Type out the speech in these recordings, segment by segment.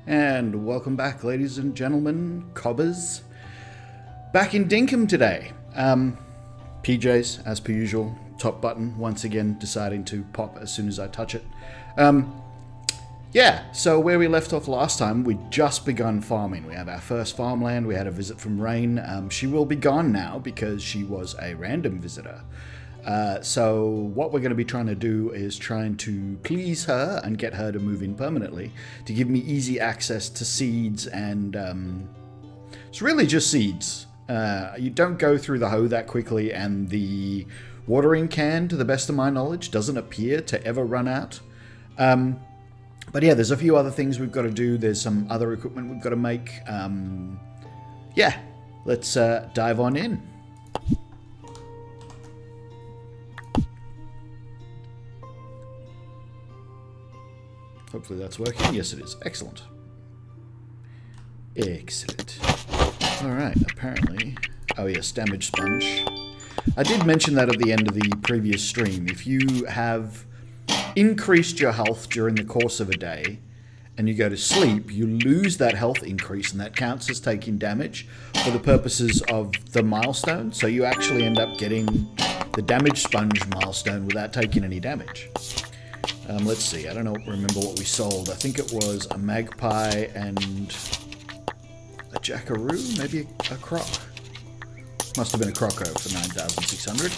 And welcome back, ladies and gentlemen, cobbers. Back in Dinkum today. PJs, as per usual. Top button, once again, deciding to pop as soon as I touch it. Yeah, so where we left off last time, we'd just begun farming. We have our first farmland. We had a visit from Rayne. She will be gone now because she was a random visitor. So what we're going to be trying to do is trying to please her and get her to move in permanently to give me easy access to seeds and it's really just seeds. You don't go through the hoe that quickly, and the watering can, to the best of my knowledge, doesn't appear to ever run out. But yeah, there's a few other things we've got to do. There's some other equipment we've got to make. Yeah, let's dive on in. Hopefully that's working. Yes, it is. Excellent. Excellent. Alright, apparently... Oh yes, damage sponge. I did mention that at the end of the previous stream. If you have increased your health during the course of a day and you go to sleep, you lose that health increase, and that counts as taking damage for the purposes of the milestone. So you actually end up getting the damage sponge milestone without taking any damage. Let's see, I don't remember what we sold. I think it was a magpie and a jackaroo, maybe a croc. Must have been a croco for 9,600.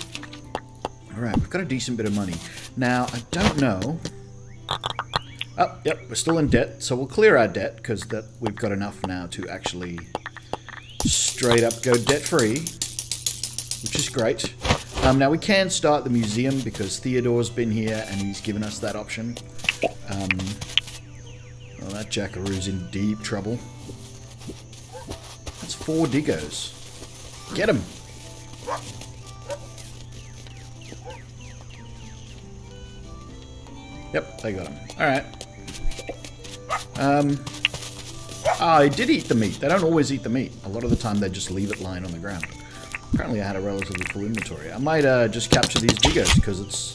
Alright, we've got a decent bit of money. Now, I don't know... Oh, yep, we're still in debt, so we'll clear our debt, because we've got enough now to actually straight up go debt-free, which is great. Now, we can start the museum because Theodore's been here and he's given us that option. Well, that jackaroo's in deep trouble. That's 4 diggos. Get him! Yep, they got him. Alright. I did eat the meat. They don't always eat the meat. A lot of the time they just leave it lying on the ground. Apparently I had a relatively full inventory. I might just capture these diggos because it's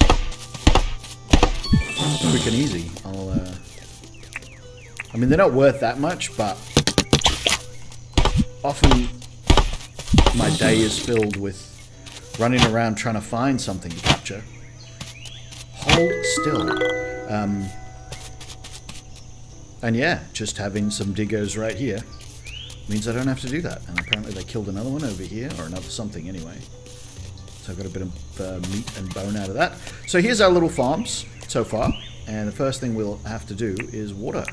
quick and easy. I mean, they're not worth that much, but often my day is filled with running around trying to find something to capture. Hold still. And yeah, just having some diggos right here means I don't have to do that. And apparently they killed another one over here, or another something anyway. So I've got a bit of meat and bone out of that. So here's our little farms so far. And the first thing we'll have to do is water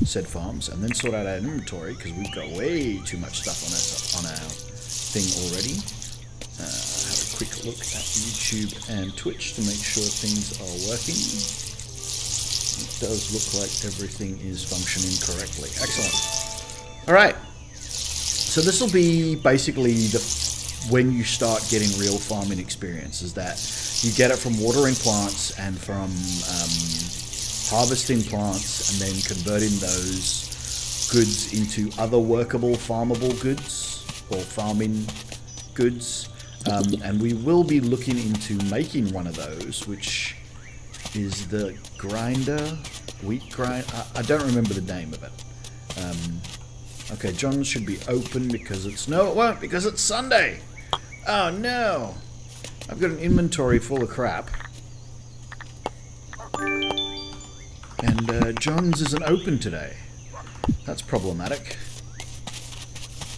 said farms and then sort out our inventory because we've got way too much stuff on our thing already. Have a quick look at YouTube and Twitch to make sure things are working. It does look like everything is functioning correctly. Excellent. Alright. So this will be basically when you start getting real farming experience, is that you get it from watering plants and from harvesting plants and then converting those goods into other workable farmable goods or farming goods. And we will be looking into making one of those, which is the wheat grinder. I don't remember the name of it. Okay, John's should be open because it's... No, it won't, because it's Sunday! Oh, no! I've got an inventory full of crap. And John's isn't open today. That's problematic.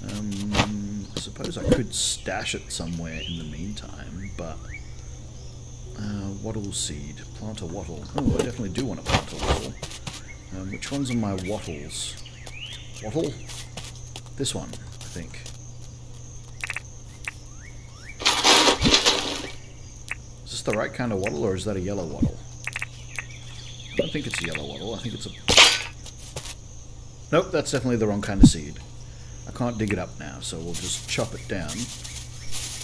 I suppose I could stash it somewhere in the meantime, but... wattle seed. Plant a wattle. Oh, I definitely do want to plant a wattle. Which ones are my wattles? Wattle? This one, I think. Is this the right kind of wattle, or is that a yellow wattle? I don't think it's a yellow wattle. I think it's a... Nope, that's definitely the wrong kind of seed. I can't dig it up now, so we'll just chop it down.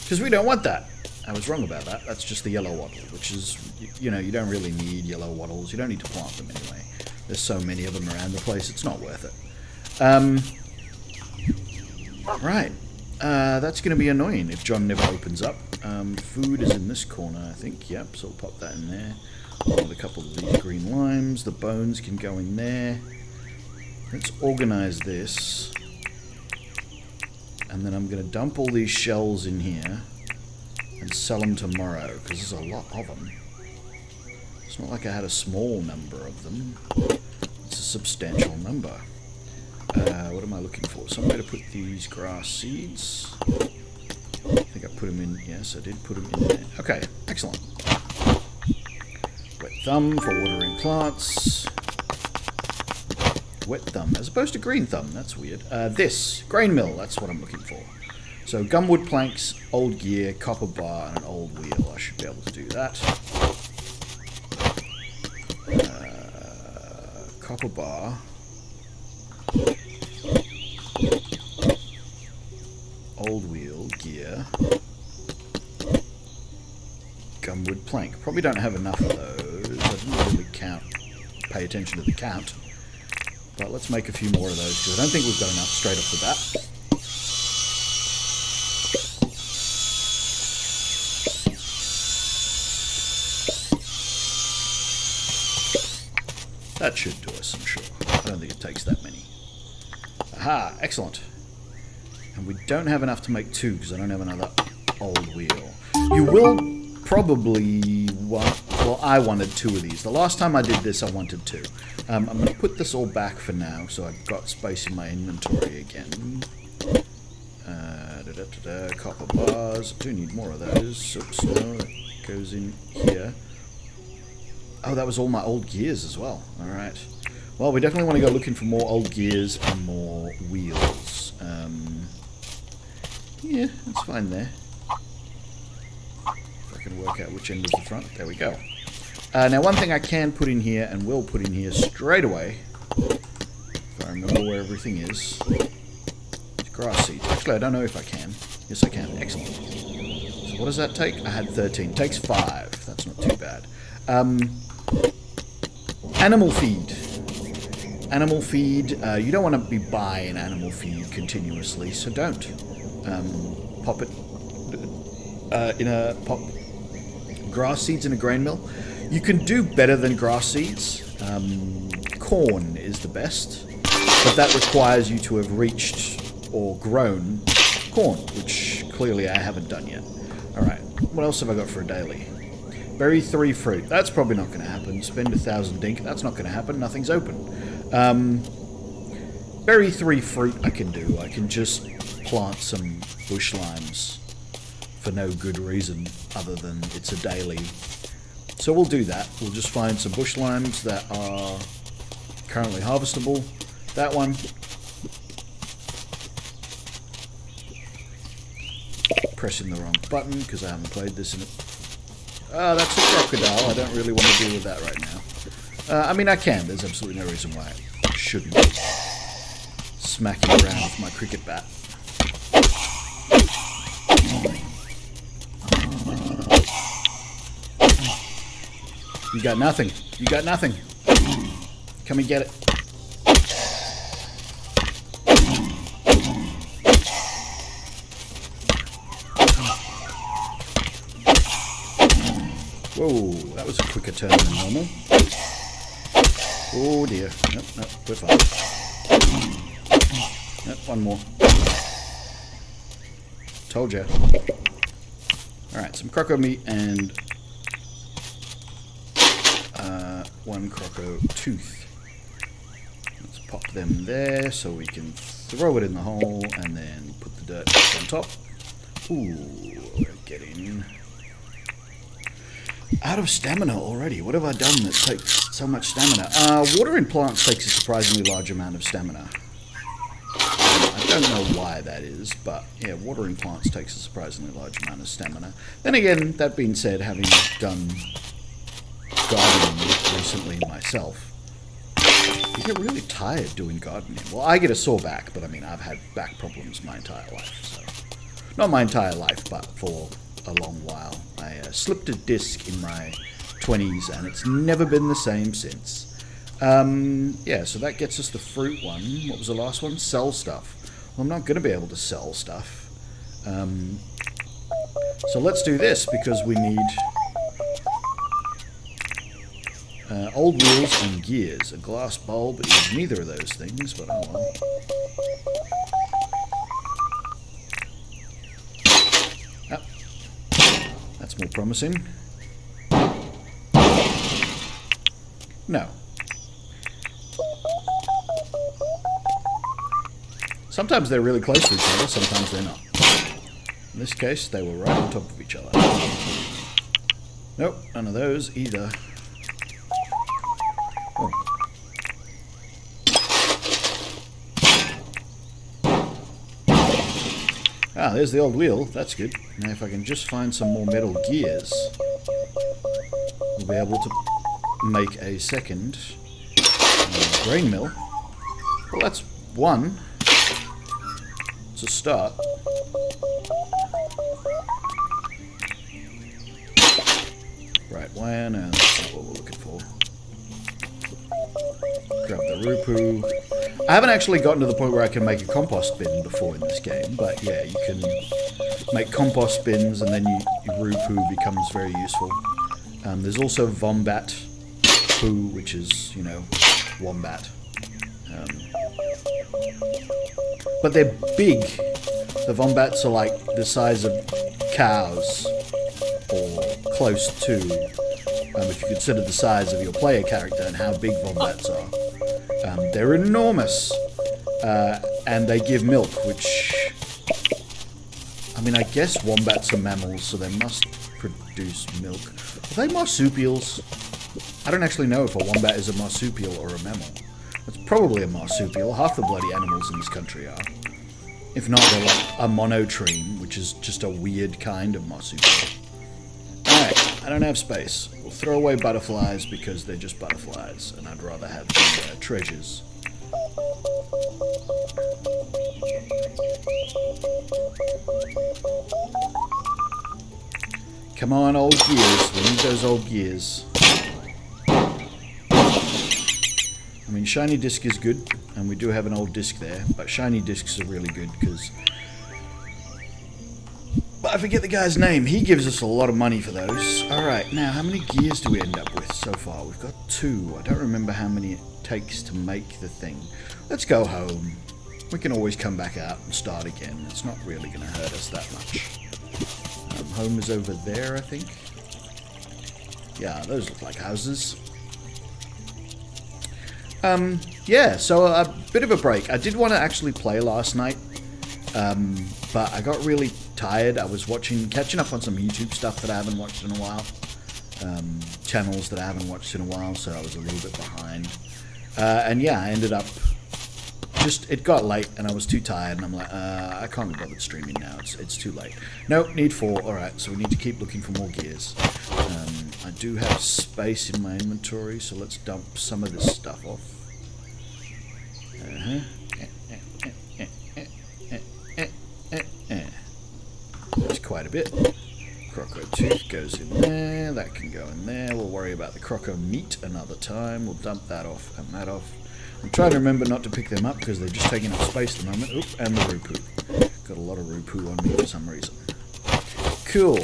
Because we don't want that. I was wrong about that. That's just the yellow wattle, which is, you know, you don't really need yellow wattles. You don't need to plant them anyway. There's so many of them around the place, it's not worth it. Right. That's going to be annoying if John never opens up. Food is in this corner, I think. Yep, so we'll pop that in there. With a couple of these green limes. The bones can go in there. Let's organize this. And then I'm going to dump all these shells in here and sell them tomorrow, because there's a lot of them. It's not like I had a small number of them. It's a substantial number. What am I looking for? Somewhere to put these grass seeds. I think I put them in. Yes, I did put them in there. Okay, excellent. Wet thumb for watering plants. Wet thumb as opposed to green thumb. That's weird. This grain mill. That's what I'm looking for. So gumwood planks, old gear, copper bar, and an old wheel. I should be able to do that. Copper bar. Old wheel, gear. Gumwood plank. Probably don't have enough of those. I didn't really pay attention to the count. But let's make a few more of those, because I don't think we've got enough straight off the bat. That should do us, I'm sure. I don't think it takes that many. Aha, excellent. And we don't have enough to make two, because I don't have another old wheel. You will probably want... Well, I wanted two of these. The last time I did this, I wanted two. I'm going to put this all back for now, so I've got space in my inventory again. Copper bars. I do need more of those. Oops, no, that goes in here. Oh, that was all my old gears as well. Alright. Well, we definitely want to go looking for more old gears and more wheels. Yeah, that's fine there. If I can work out which end is the front. There we go. Now, one thing I can put in here and will put in here straight away, if I remember where everything is grass seeds. Actually, I don't know if I can. Yes, I can. Excellent. So what does that take? I had 13. Takes 5. That's not too bad. Animal feed. Animal feed. You don't want to be buying animal feed continuously, so don't. Pop it pop grass seeds in a grain mill. You can do better than grass seeds. Corn is the best, but that requires you to have reached or grown corn, which clearly I haven't done yet. Alright, what else have I got for a daily? Berry 3 fruit. That's probably not going to happen. Spend 1,000 dink. That's not going to happen. Nothing's open. Berry 3 fruit I can do. I can just plant some bush limes for no good reason other than it's a daily. So we'll do that. We'll just find some bush limes that are currently harvestable. That one. Pressing the wrong button because I haven't played this in a... Oh, that's a crocodile. I don't really want to deal with that right now. I mean, I can. There's absolutely no reason why I shouldn't be smacking around with my cricket bat. You got nothing. You got nothing. Come and get it. Whoa, that was a quicker turn than normal. Oh dear. Nope, nope, we're fine. Nope, one more. Told ya. Alright, some croco meat and one croco tooth. Let's pop them there so we can throw it in the hole and then put the dirt on top. Ooh, we're getting out of stamina already. What have I done that takes so much stamina? Watering plants takes a surprisingly large amount of stamina. I don't know why that is, but yeah, watering plants takes a surprisingly large amount of stamina. Then again, that being said, having done gardening recently myself, you get really tired doing gardening. Well, I get a sore back, but I mean, I've had back problems my entire life. So, not my entire life, but for a long while. I slipped a disc in my 20s, and it's never been the same since. Yeah, so that gets us the fruit one. What was the last one? Sell stuff. Well, I'm not going to be able to sell stuff. So let's do this, because we need Old wheels and gears. A glass bulb is neither of those things, but oh well. Ah, that's more promising. No. Sometimes they're really close to each other, sometimes they're not. In this case, they were right on top of each other. Nope, none of those either. Oh. Ah, there's the old wheel. That's good. Now if I can just find some more metal gears, we'll be able to make a second grain mill. Well, that's one. It's a start. Right wire, no, that's not what we're looking for. Grab the Rupu. I haven't actually gotten to the point where I can make a compost bin before in this game, but yeah, you can make compost bins and then your Rupu becomes very useful. There's also Vombat poo, which is, you know, wombat. But they're big. The Vombats are like the size of cows, or close to, if you consider the size of your player character and how big Vombats are. They're enormous, and they give milk, which, I mean, I guess wombats are mammals, so they must produce milk. Are they marsupials? I don't actually know if a wombat is a marsupial or a mammal. It's probably a marsupial. Half the bloody animals in this country are. If not, they're like a monotreme, which is just a weird kind of marsupial. Alright, I don't have space. We'll throw away butterflies because they're just butterflies, and I'd rather have the treasures. Come on, old gears. We need those old gears. I mean, shiny disc is good, and we do have an old disc there, but shiny discs are really good because... But I forget the guy's name. He gives us a lot of money for those. Alright, now how many gears do we end up with so far? We've got 2. I don't remember how many it takes to make the thing. Let's go home. We can always come back out and start again. It's not really going to hurt us that much. Home is over there, I think. Yeah, those look like houses. Yeah, so a bit of a break. I did want to actually play last night, but I got really tired. I was catching up on some YouTube stuff that I haven't watched in a while. Channels that I haven't watched in a while, so I was a little bit behind. And yeah, I ended up it got late and I was too tired, and I'm like, I can't be bothered streaming now. It's too late. Nope, need 4. Alright, so we need to keep looking for more gears. I do have space in my inventory, so let's dump some of this stuff off. There's quite a bit. Croco tooth goes in there. That can go in there. We'll worry about the croco meat another time. We'll dump that off and that off. I'm trying to remember not to pick them up because they're just taking up space at the moment. Oop, and the Rupu. Got a lot of Rupu on me for some reason. Cool.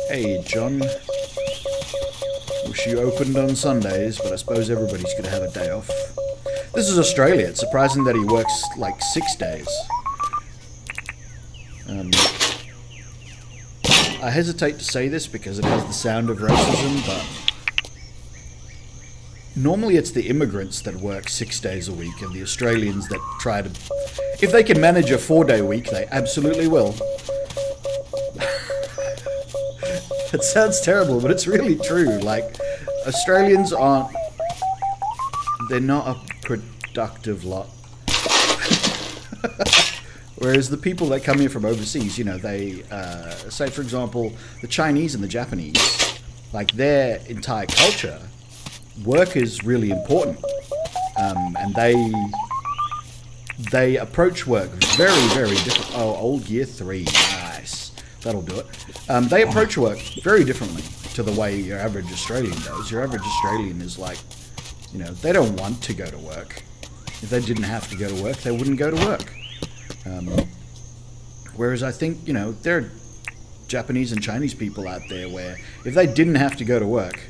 Hey, John. Wish you opened on Sundays, but I suppose everybody's going to have a day off. This is Australia. It's surprising that he works like 6 days. I hesitate to say this because it has the sound of racism, but normally it's the immigrants that work 6 days a week and the Australians that try to... If they can manage a 4-day week, they absolutely will. It sounds terrible, but it's really true. Like, Australians aren't... They're not a productive lot. Whereas the people that come here from overseas, you know, they, say for example, the Chinese and the Japanese, like their entire culture, work is really important. And they approach work very, very different. Oh, old gear 3, nice. That'll do it. They approach work very differently to the way your average Australian does. Your average Australian is like, you know, they don't want to go to work. If they didn't have to go to work, they wouldn't go to work. Whereas I think, you know, Japanese and Chinese people out there where if they didn't have to go to work,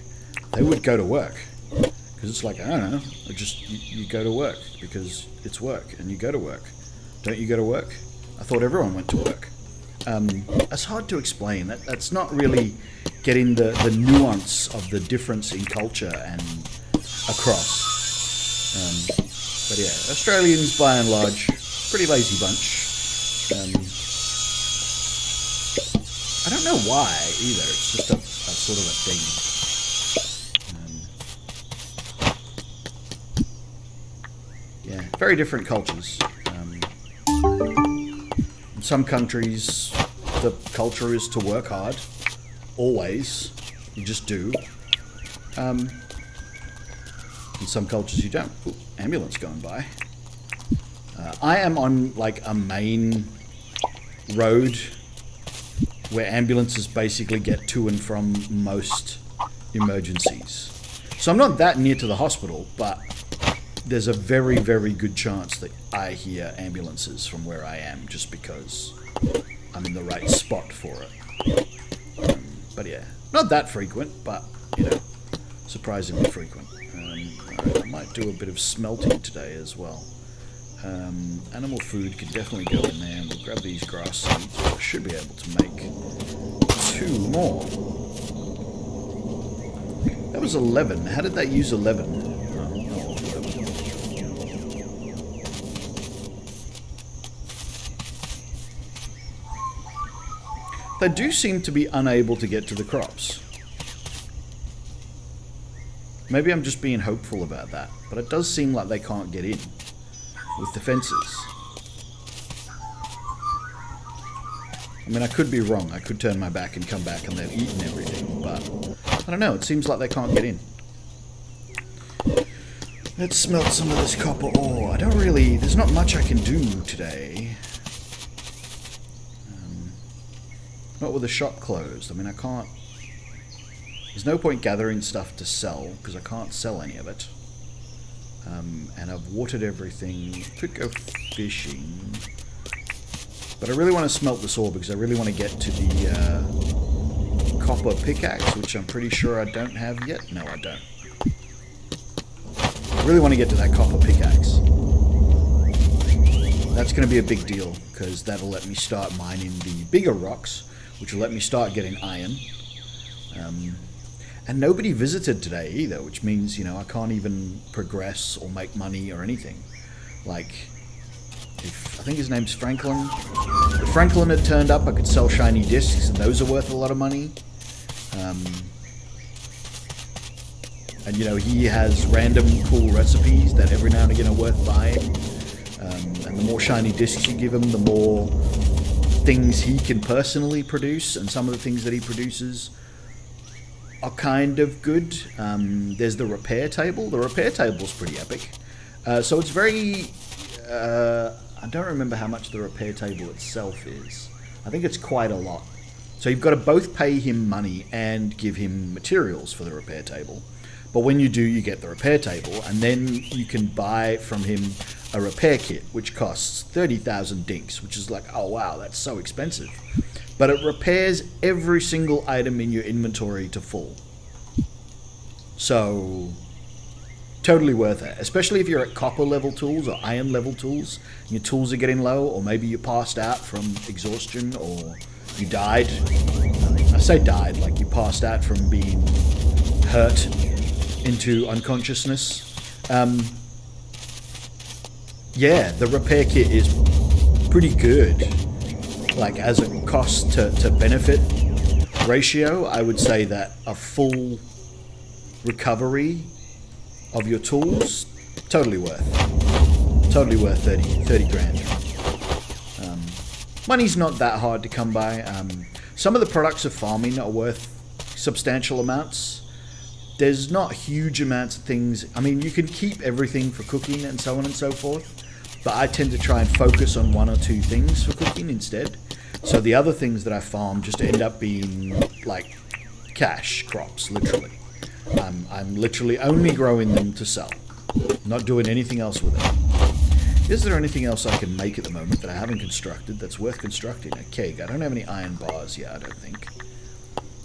they would go to work. Because it's like, I don't know, you go to work because it's work and you go to work. Don't you go to work? I thought everyone went to work. It's hard to explain. That's not really getting the nuance of the difference in culture and across. But yeah, Australians by and large, pretty lazy bunch. I don't know why either. It's just a sort of a thing. Yeah, very different cultures. In some countries, the culture is to work hard. Always. You just do. In some cultures you don't. Ooh, ambulance going by. I am on like a main road where ambulances basically get to and from most emergencies. So I'm not that near to the hospital, but there's a very, very good chance that I hear ambulances from where I am just because I'm in the right spot for it. But yeah, not that frequent, but, surprisingly frequent. I might do a bit of smelting today as well. Animal food could definitely go in there, and we'll grab these grass seeds. I should be able to make 2 more. That was 11. How did that use 11? They do seem to be unable to get to the crops. Maybe I'm just being hopeful about that, but it does seem like they can't get in with the fences. I mean, I could be wrong. I could turn my back and come back and they've eaten everything, but I don't know. It seems like they can't get in. Let's smelt some of this copper ore. There's not much I can do today. Not with the shop closed. I mean, I can't... There's no point gathering stuff to sell, because I can't sell any of it. And I've watered everything. Could go fishing. But I really want to smelt this ore, because I really want to get to the copper pickaxe, which I'm pretty sure I don't have yet. No, I don't. I really want to get to that copper pickaxe. That's going to be a big deal, because that'll let me start mining the bigger rocks, which will let me start getting iron. And nobody visited today either, which means, I can't even progress or make money or anything. Like, I think his name's Franklin. If Franklin had turned up, I could sell shiny discs, and those are worth a lot of money. And, he has random cool recipes that every now and again are worth buying. And the more shiny discs you give him, the more things he can personally produce, and some of the things that he produces are kind of good. There's the repair table. The repair table's pretty epic. So it's very... I don't remember how much the repair table itself is. I think it's quite a lot. So you've got to both pay him money and give him materials for the repair table. But when you do, you get the repair table, and then you can buy from him a repair kit, which costs 30,000 dinks, which is like, oh wow, that's so expensive. But it repairs every single item in your inventory to full. So, totally worth it. Especially if you're at copper level tools or iron level tools, and your tools are getting low, or maybe you passed out from exhaustion, or you died. I say died, like you passed out from being hurt into unconsciousness. Yeah, the repair kit is pretty good. Like, as a cost to benefit ratio, I would say that a full recovery of your tools, totally worth 30 grand. Money's not that hard to come by. Some of the products of farming are worth substantial amounts. There's not huge amounts of things. I mean, you can keep everything for cooking and so on and so forth, but I tend to try and focus on 1 or 2 things for cooking instead. So the other things that I farm just end up being like cash crops, literally. I'm literally only growing them to sell, not doing anything else with it. Is there anything else I can make at the moment that I haven't constructed that's worth constructing? A keg. I don't have any iron bars yet, I don't think.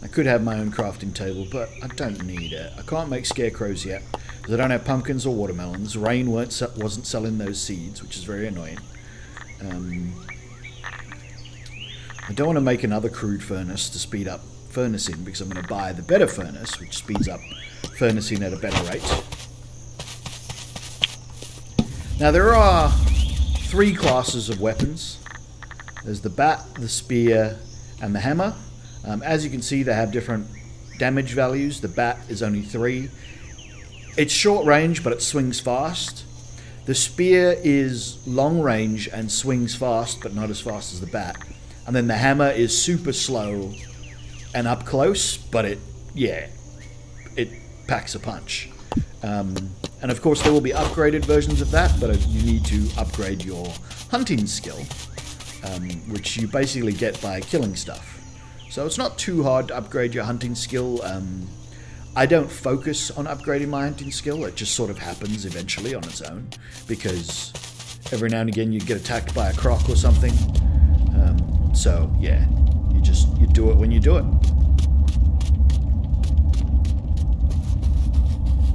I could have my own crafting table, but I don't need it. I can't make scarecrows yet, because I don't have pumpkins or watermelons. Rayne wasn't selling those seeds, which is very annoying. I don't want to make another crude furnace to speed up furnacing, because I'm going to buy the better furnace, which speeds up furnacing at a better rate. Now, there are 3 classes of weapons. There's the bat, the spear, and the hammer. As you can see, they have different damage values. The bat is only 3. It's short range, but it swings fast. The spear is long range and swings fast, but not as fast as the bat. And then the hammer is super slow and up close, but it packs a punch. And of course there will be upgraded versions of that, but you need to upgrade your hunting skill, which you basically get by killing stuff. So it's not too hard to upgrade your hunting skill. I don't focus on upgrading my hunting skill. It just sort of happens eventually on its own, because every now and again you get attacked by a croc or something. So yeah, you do it when you do it.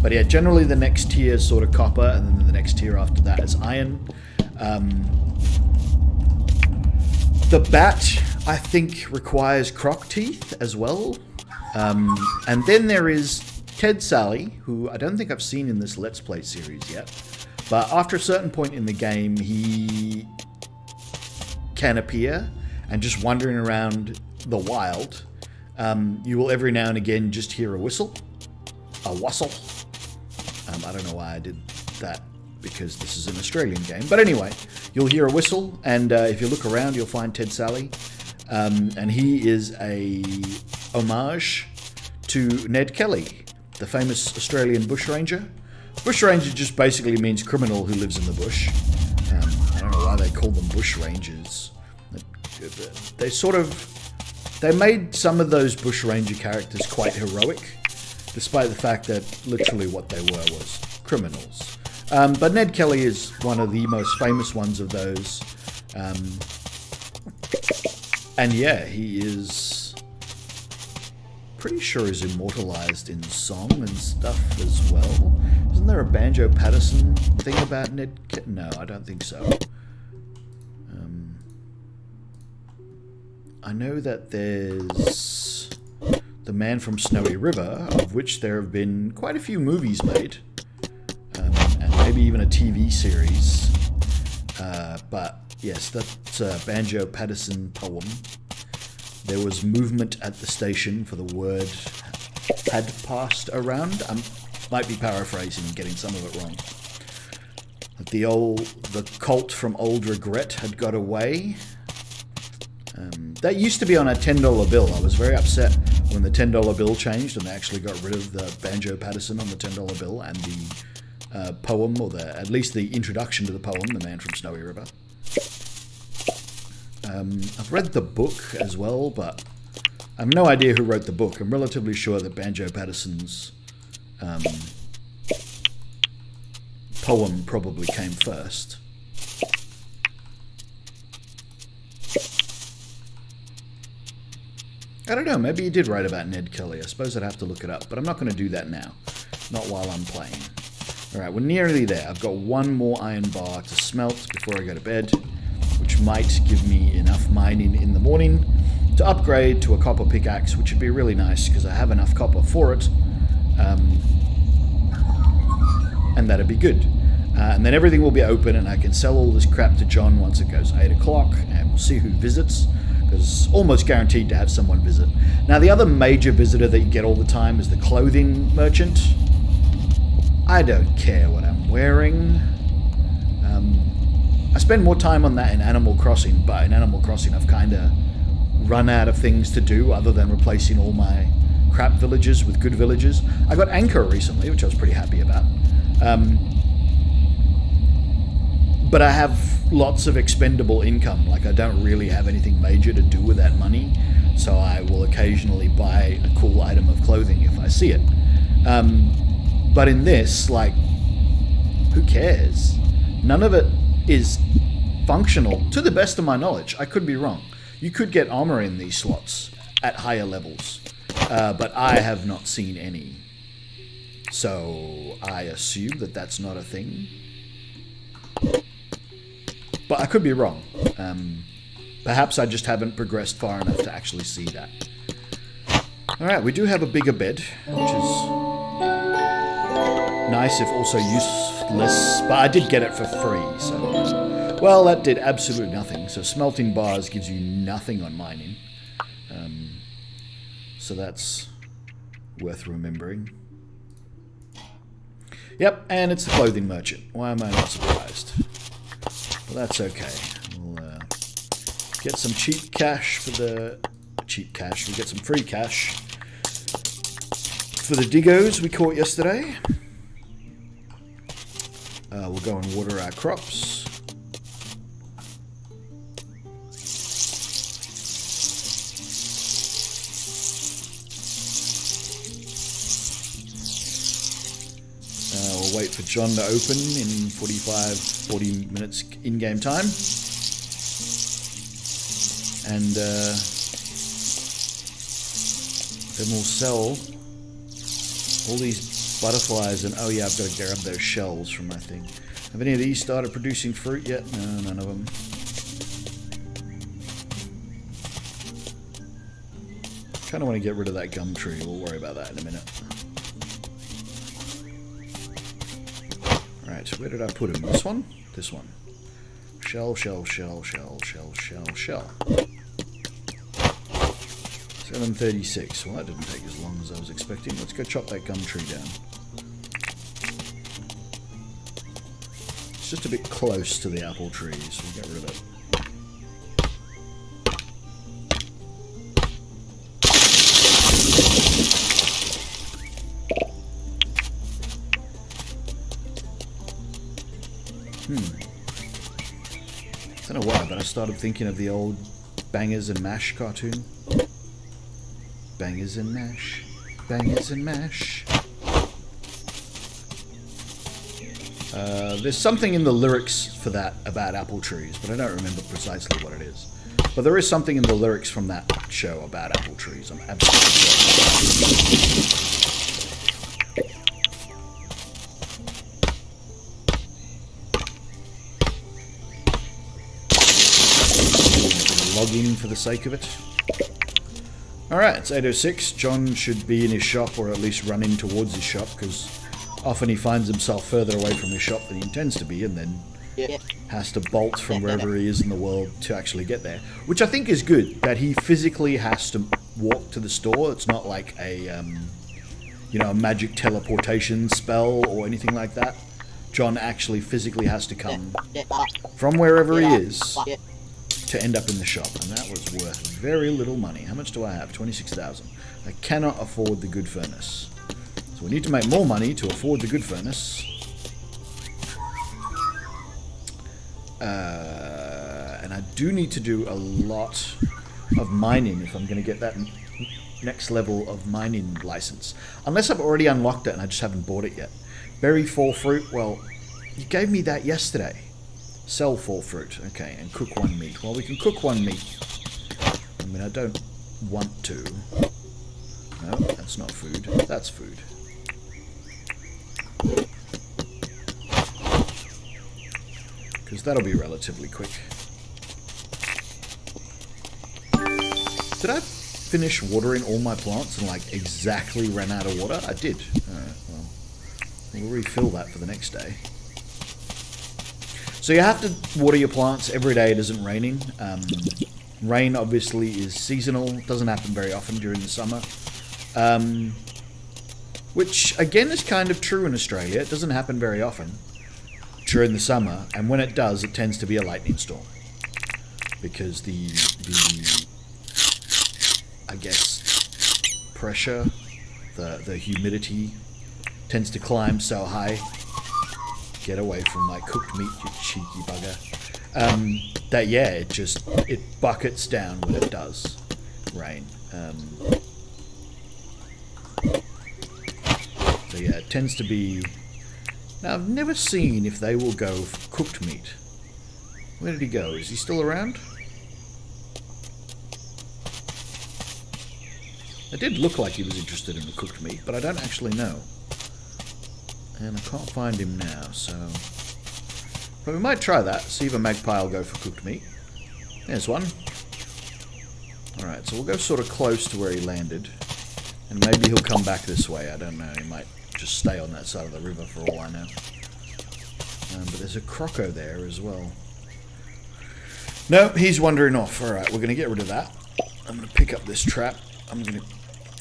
But yeah, generally the next tier is sort of copper, and then the next tier after that is iron. The bat, I think, requires croc teeth as well. And then there is Ted Sally, who I don't think I've seen in this Let's Play series yet. But after a certain point in the game, he can appear, and just wandering around the wild, you will every now and again just hear a whistle. A whistle. I don't know why I did that, because this is an Australian game. But anyway, you'll hear a whistle, and if you look around, you'll find Ted Sally. And he is a homage to Ned Kelly, the famous Australian bushranger. Bushranger just basically means criminal who lives in the bush. I don't know why they call them bushrangers. They made some of those bushranger characters quite heroic, despite the fact that literally what they were was criminals. But Ned Kelly is one of the most famous ones of those. And yeah, he is pretty sure is immortalized in song and stuff as well. Isn't there a Banjo Patterson thing about Ned Kelly? No, I don't think so. I know that there's The Man from Snowy River, of which there have been quite a few movies made, and maybe even a TV series. But yes, that's a Banjo Patterson poem. There was movement at the station, for the word had passed around. I might be paraphrasing and getting some of it wrong. The colt from Old Regret had got away. That used to be on a $10 bill. I was very upset when the $10 bill changed and they actually got rid of the Banjo Patterson on the $10 bill and the poem, or at least the introduction to the poem, The Man from Snowy River. I've read the book as well, but I have no idea who wrote the book. I'm relatively sure that Banjo Patterson's poem probably came first. I don't know, maybe he did write about Ned Kelly. I suppose I'd have to look it up, but I'm not going to do that now. Not while I'm playing. Alright, we're nearly there. I've got one more iron bar to smelt before I go to bed, which might give me enough mining in the morning to upgrade to a copper pickaxe, which would be really nice because I have enough copper for it. And that'd be good. And then everything will be open and I can sell all this crap to John once it goes 8 o'clock, and we'll see who visits. Because it's almost guaranteed to have someone visit. Now, the other major visitor that you get all the time is the clothing merchant. I don't care what I'm wearing. I spend more time on that in Animal Crossing, but in Animal Crossing I've kind of run out of things to do other than replacing all my crap villages with good villages. I got Anchor recently, which I was pretty happy about. But I have lots of expendable income. Like, I don't really have anything major to do with that money, so I will occasionally buy a cool item of clothing if I see it. But in this, like, who cares? None of it is functional, to the best of my knowledge. I could be wrong. You could get armor in these slots at higher levels, but I have not seen any. So I assume that that's not a thing. But I could be wrong. Perhaps I just haven't progressed far enough to actually see that. Alright, we do have a bigger bed, which is nice if also useless, but I did get it for free, so... Well, that did absolutely nothing. So smelting bars gives you nothing on mining. So that's worth remembering. Yep, and it's the clothing merchant. Why am I not surprised? Well, that's okay. We'll get some cheap cash for the... Cheap cash. We'll get some free cash for the diggos we caught yesterday. We'll go and water our crops. We'll wait for John to open in 40 minutes in-game time. And then we'll sell all these butterflies and... Oh yeah, I've got to grab those shells from my thing. Have any of these started producing fruit yet? No, none of them. Kind of want to get rid of that gum tree. We'll worry about that in a minute. Right, where did I put him? This one? This one. Shell, shell, shell, shell, shell, shell, shell. 7:36. Well, that didn't take as long as I was expecting. Let's go chop that gum tree down. It's just a bit close to the apple tree, so we'll get rid of it. I don't know why, but I started thinking of the old Bangers and Mash cartoon. Bangers and mash, bangers and mash. There's something in the lyrics for that about apple trees, but I don't remember precisely what it is. But there is something in the lyrics from that show about apple trees. I'm absolutely sure. Log in for the sake of it. Alright, it's 8:06. John should be in his shop, or at least running towards his shop, because often he finds himself further away from his shop than he intends to be, and then has to bolt from wherever he is in the world to actually get there. Which I think is good, that he physically has to walk to the store. It's not like a, a magic teleportation spell or anything like that. John actually physically has to come from wherever he is to end up in the shop, and that was worth very little money. How much do I have? 26,000. I cannot afford the good furnace. So we need to make more money to afford the good furnace. And I do need to do a lot of mining if I'm going to get that next level of mining license. Unless I've already unlocked it and I just haven't bought it yet. Berry 4 fruit. Well, you gave me that yesterday. Sell 4 fruit. Okay, and cook 1 meat. Well, we can cook 1 meat. I mean, I don't want to. No, that's not food. That's food. Because that'll be relatively quick. Did I finish watering all my plants and like exactly ran out of water? I did. Alright, well, we'll refill that for the next day. So you have to water your plants every day it isn't raining. Rain obviously is seasonal, doesn't happen very often during the summer. Which again is kind of true in Australia. It doesn't happen very often during the summer, and when it does, it tends to be a lightning storm. Because the I guess pressure, the humidity tends to climb so high. Get away from my cooked meat, you cheeky bugger. That yeah, it buckets down when it does rain. So yeah, it tends to be. Now I've never seen if they will go for cooked meat Where did he go? Is he still around? It did look like he was interested in the cooked meat, but I don't actually know. And I can't find him now, so... But we might try that, see if a magpie will go for cooked meat. There's one. Alright, so we'll go sort of close to where he landed. And maybe he'll come back this way, I don't know. He might just stay on that side of the river for all I know. But there's a croco there as well. No, he's wandering off. Alright, we're going to get rid of that. I'm going to pick up this trap. I'm going to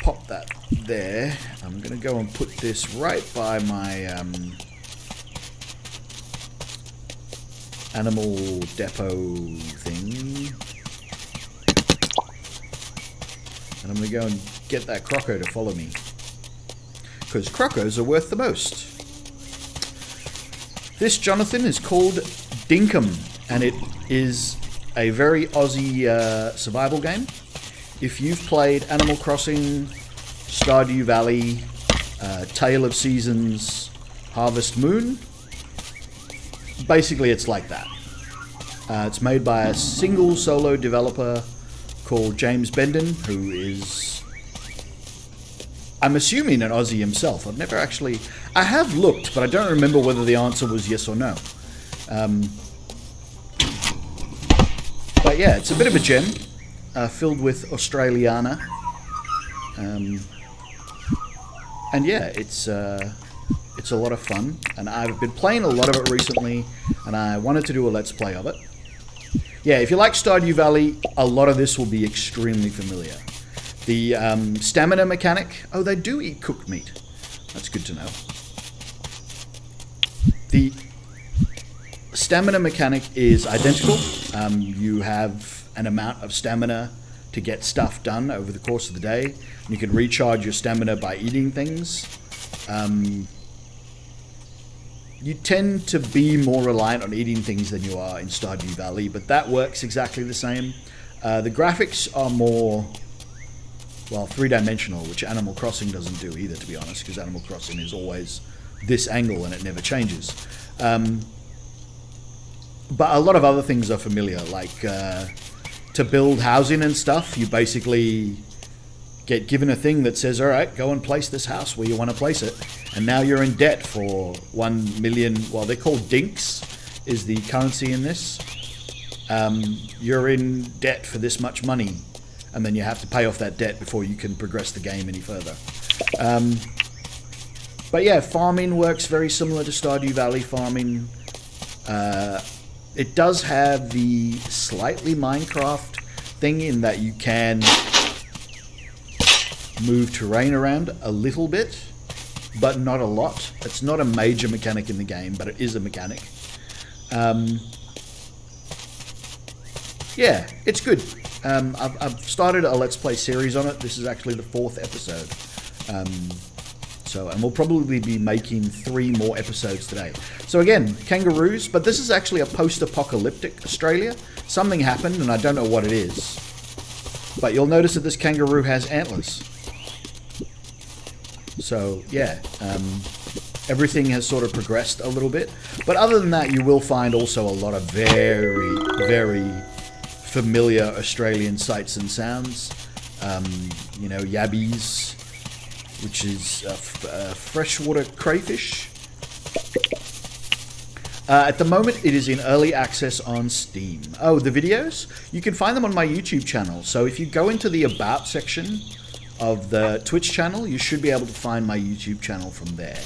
pop that there. I'm going to go and put this right by my animal depot thing. And I'm going to go and get that croco to follow me. Because crocos are worth the most. This, Jonathan, is called Dinkum. And it is a very Aussie survival game. If you've played Animal Crossing, Stardew Valley, Tale of Seasons, Harvest Moon, basically it's like that. It's made by a single solo developer called James Bendon, who is, I'm assuming, an Aussie himself. I've never actually... I have looked, but I don't remember whether the answer was yes or no. But yeah, it's a bit of a gem, filled with Australiana. And yeah, it's a lot of fun. And I've been playing a lot of it recently, and I wanted to do a Let's Play of it. Yeah, if you like Stardew Valley, a lot of this will be extremely familiar. The stamina mechanic... Oh, they do eat cooked meat. That's good to know. The stamina mechanic is identical. You have an amount of stamina to get stuff done over the course of the day. You can recharge your stamina by eating things. You tend to be more reliant on eating things than you are in Stardew Valley, but that works exactly the same. The graphics are more, well, three-dimensional, which Animal Crossing doesn't do either, to be honest, because Animal Crossing is always this angle and it never changes. But a lot of other things are familiar, like to build housing and stuff, you basically get given a thing that says, all right, go and place this house where you want to place it. And now you're in debt for 1 million, well, they're called dinks, is the currency in this. You're in debt for this much money, and then you have to pay off that debt before you can progress the game any further. But yeah, farming works very similar to Stardew Valley farming. It does have the slightly Minecraft thing in that you can move terrain around a little bit, but not a lot. It's not a major mechanic in the game, but it is a mechanic. Yeah, it's good. I've started a Let's Play series on it. This is actually the 4th episode. And we'll probably be making 3 more episodes today. So again, kangaroos, but this is actually a post-apocalyptic Australia. Something happened, and I don't know what it is. But you'll notice that this kangaroo has antlers. So, yeah, everything has sort of progressed a little bit. But other than that, you will find also a lot of very, very familiar Australian sights and sounds. You know, yabbies, which is freshwater crayfish. At the moment, it is in early access on Steam. Oh, the videos? You can find them on my YouTube channel. So if you go into the About section of the Twitch channel, you should be able to find my YouTube channel from there.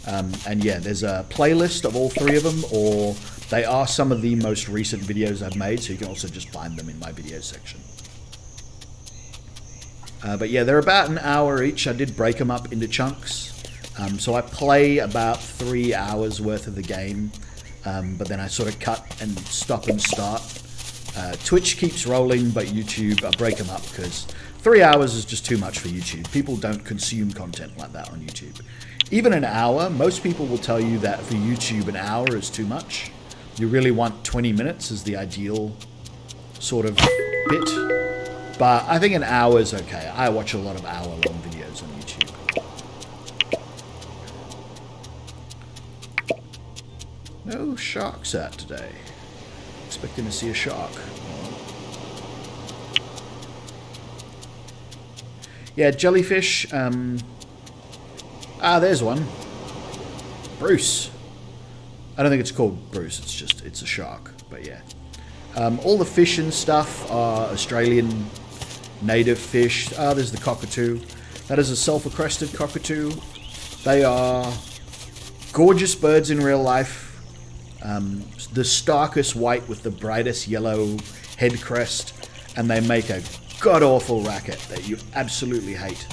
And yeah, there's a playlist of all 3 of them, or they are some of the most recent videos I've made, so you can also just find them in my videos section. But yeah, they're about an hour each. I did break them up into chunks. So I play about 3 hours worth of the game, but then I sort of cut and stop and start. Twitch keeps rolling, but YouTube, I break them up because 3 hours is just too much for YouTube. People don't consume content like that on YouTube. Even an hour, most people will tell you that for YouTube an hour is too much. You really want 20 minutes as the ideal sort of bit. But I think an hour is okay. I watch a lot of hour-long videos on YouTube. No sharks out today. expecting to see a shark. Yeah, jellyfish. There's one. Bruce. I don't think it's called Bruce. It's a shark. But yeah. All the fish and stuff are Australian native fish. There's the cockatoo. That is a sulfur-crested cockatoo. They are gorgeous birds in real life. The starkest white with the brightest yellow head crest, and they make a god-awful racket that you absolutely hate.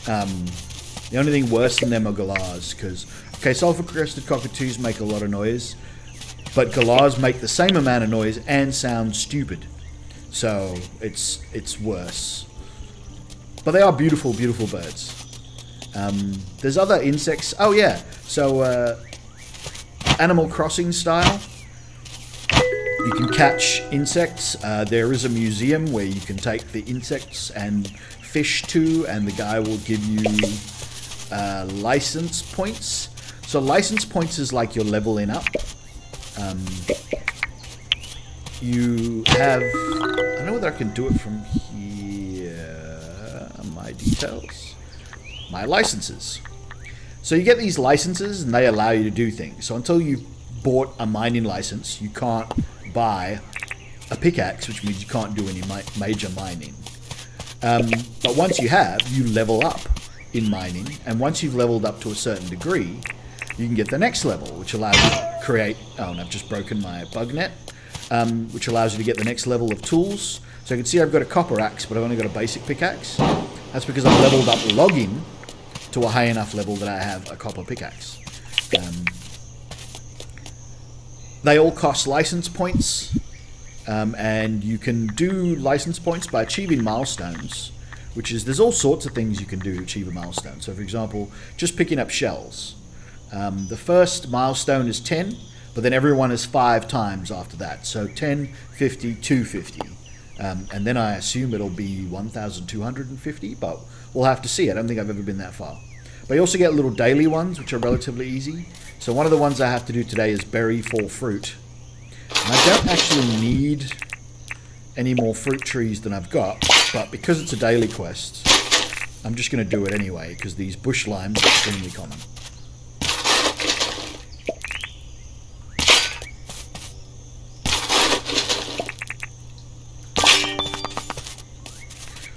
The only thing worse than them are galahs, because, okay, sulfur-crested cockatoos make a lot of noise, but galahs make the same amount of noise and sound stupid. So, it's worse. But they are beautiful, beautiful birds. There's other insects. Oh, yeah. So, Animal Crossing style, you can catch insects. There is a museum where you can take the insects and fish to, and the guy will give you license points. So license points is like your leveling up. You have... I don't know whether I can do it from here. My details. My licenses. So you get these licenses and they allow you to do things. So until you've bought a mining license, you can't buy a pickaxe, which means you can't do any major mining. But once you have, you level up in mining. And once you've leveled up to a certain degree, you can get the next level, which allows you to create... Oh, and I've just broken my bug net. Which allows you to get the next level of tools. So you can see I've got a copper axe, but I've only got a basic pickaxe. That's because I've leveled up logging to a high enough level that I have a copper pickaxe. They all cost license points, and you can do license points by achieving milestones, which is, there's all sorts of things you can do to achieve a milestone. So for example, just picking up shells. The first milestone is 10, but then everyone is 5 times after that. So 10, 50, 250. And then I assume it'll be 1,250, but we'll have to see. I don't think I've ever been that far. But you also get little daily ones, which are relatively easy. So one of the ones I have to do today is berry 4 fruit. And I don't actually need any more fruit trees than I've got, but because it's a daily quest, I'm just going to do it anyway, because these bush limes are extremely common.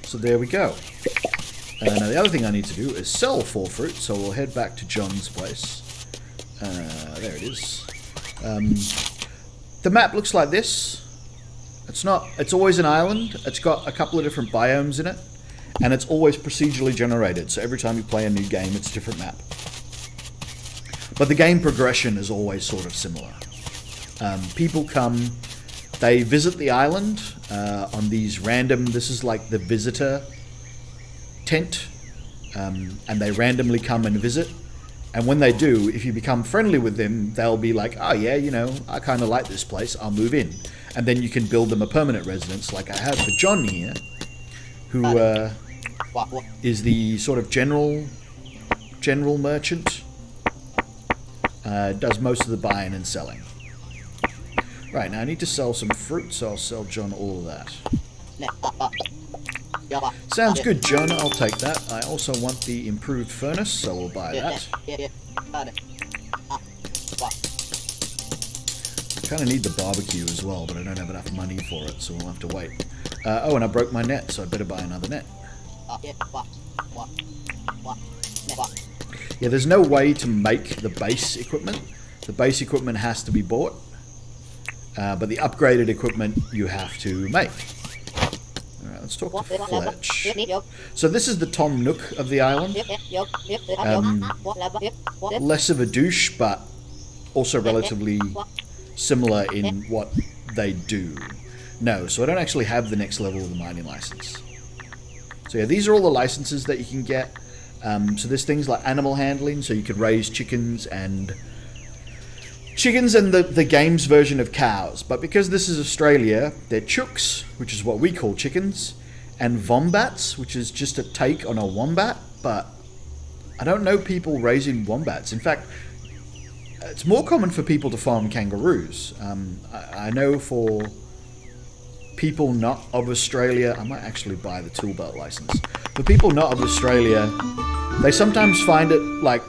So there we go. Now the other thing I need to do is sell 4 fruit, so we'll head back to John's place. There it is. The map looks like this. It's always an island. It's got a couple of different biomes in it, and it's always procedurally generated. So every time you play a new game, it's a different map. But the game progression is always sort of similar. People come, they visit the island on these random, this is like the visitor tent, and they randomly come and visit. And when they do, if you become friendly with them, they'll be like, oh yeah, you know, I kind of like this place, I'll move in. And then you can build them a permanent residence, like I have for John here, who is the sort of general merchant, does most of the buying and selling. Right, now I need to sell some fruit, so I'll sell John all of that. Sounds good, John, I'll take that. I also want the improved furnace, so we'll buy that. I kind of need the barbecue as well, but I don't have enough money for it, so we'll have to wait. Oh, and I broke my net, so I better buy another net. Yeah, there's no way to make the base equipment. The base equipment has to be bought. But the upgraded equipment you have to make. Alright, let's talk to Fletch. So this is the Tom Nook of the island. Less of a douche, but also relatively similar in what they do. No, so I don't actually have the next level of the mining license. So yeah, these are all the licenses that you can get. So there's things like animal handling, so you could raise chickens and the game's version of cows. But because this is Australia, they're chooks, which is what we call chickens, and wombats, which is just a take on a wombat. But I don't know people raising wombats. In fact, it's more common for people to farm kangaroos. I know for people not of Australia, I might actually buy the tool belt license. For people not of Australia, they sometimes find it like,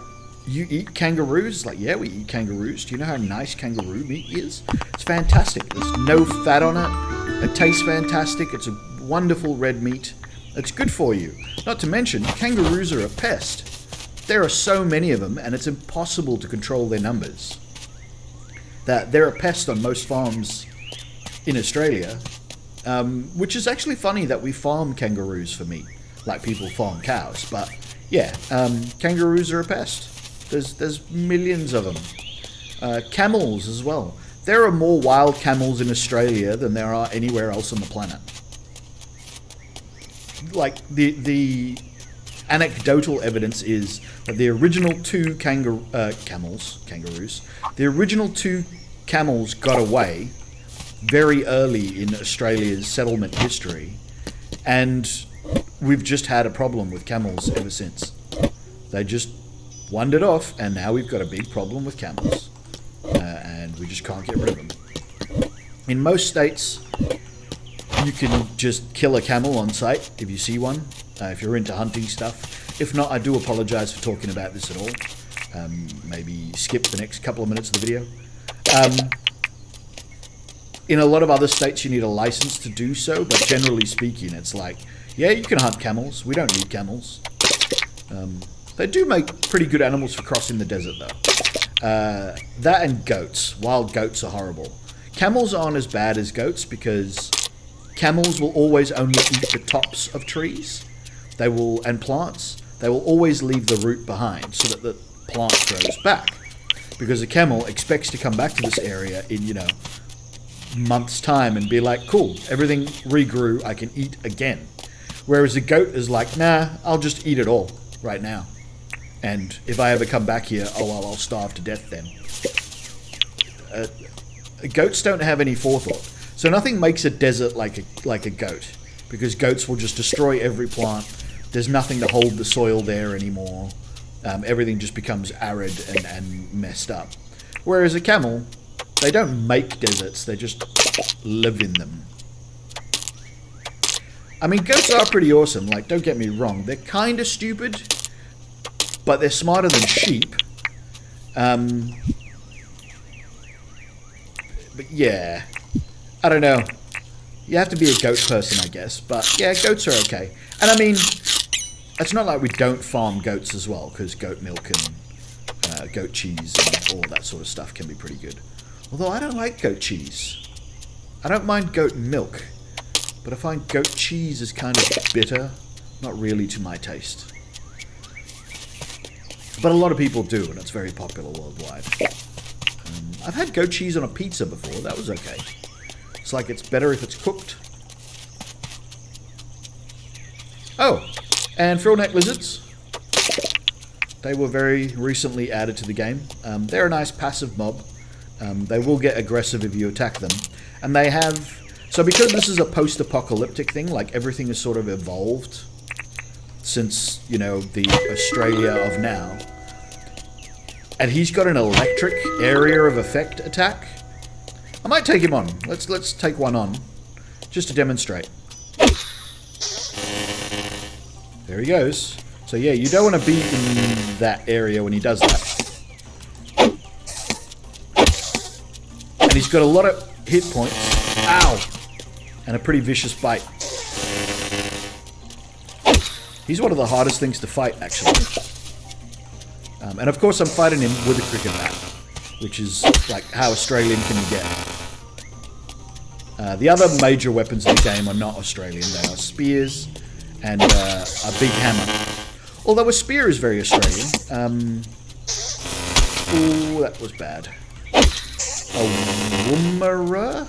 you eat kangaroos? Like, yeah, we eat kangaroos. Do you know how nice kangaroo meat is? It's fantastic. There's no fat on it. It tastes fantastic. It's a wonderful red meat. It's good for you. Not to mention, kangaroos are a pest. There are so many of them, and it's impossible to control their numbers. That they're a pest on most farms in Australia, which is actually funny that we farm kangaroos for meat, like people farm cows. But yeah, kangaroos are a pest. There's millions of them. Camels as well. There are more wild camels in Australia than there are anywhere else on the planet. Like the anecdotal evidence is that the original two kangaroos, the original two camels got away very early in Australia's settlement history, and we've just had a problem with camels ever since. They just wandered off, and now we've got a big problem with camels, and we just can't get rid of them. In most states, you can just kill a camel on sight if you see one, if you're into hunting stuff. If not, I do apologize for talking about this at all. Maybe skip the next couple of minutes of the video. In a lot of other states, you need a license to do so, but generally speaking, it's like, yeah, you can hunt camels. We don't need camels. They do make pretty good animals for crossing the desert, though. That and goats. Wild goats are horrible. Camels aren't as bad as goats because camels will always only eat the tops of trees. They will, and plants. They will always leave the root behind so that the plant grows back. Because a camel expects to come back to this area in, months' time and be like, cool, everything regrew, I can eat again. Whereas a goat is like, nah, I'll just eat it all right now. And if I ever come back here, oh well, I'll starve to death then. Goats don't have any forethought. So nothing makes a desert like a goat. Because goats will just destroy every plant. There's nothing to hold the soil there anymore. Everything just becomes arid and messed up. Whereas a camel, they don't make deserts, they just live in them. I mean, goats are pretty awesome, like, don't get me wrong. They're kind of stupid, but they're smarter than sheep. But yeah, I don't know. You have to be a goat person, I guess. But yeah, goats are okay. And I mean, it's not like we don't farm goats as well, because goat milk and goat cheese and all that sort of stuff can be pretty good. Although I don't like goat cheese. I don't mind goat milk, but I find goat cheese is kind of bitter, not really to my taste. But a lot of people do, and it's very popular worldwide. I've had goat cheese on a pizza before, that was okay. It's like it's better if it's cooked. Oh, and frillneck lizards. They were very recently added to the game. They're a nice passive mob. They will get aggressive if you attack them. And they have... So because this is a post-apocalyptic thing, like everything is sort of evolved since, the Australia of now. And he's got an electric area of effect attack. I might take him on. Let's take one on, just to demonstrate. There he goes. So yeah, you don't want to be in that area when he does that. And he's got a lot of hit points. Ow! And a pretty vicious bite. He's one of the hardest things to fight, actually. And of course I'm fighting him with a cricket bat, which is like how Australian can you get. The other major weapons in the game are not Australian. They are spears and a big hammer. Although a spear is very Australian. Ooh, that was bad. A woomera?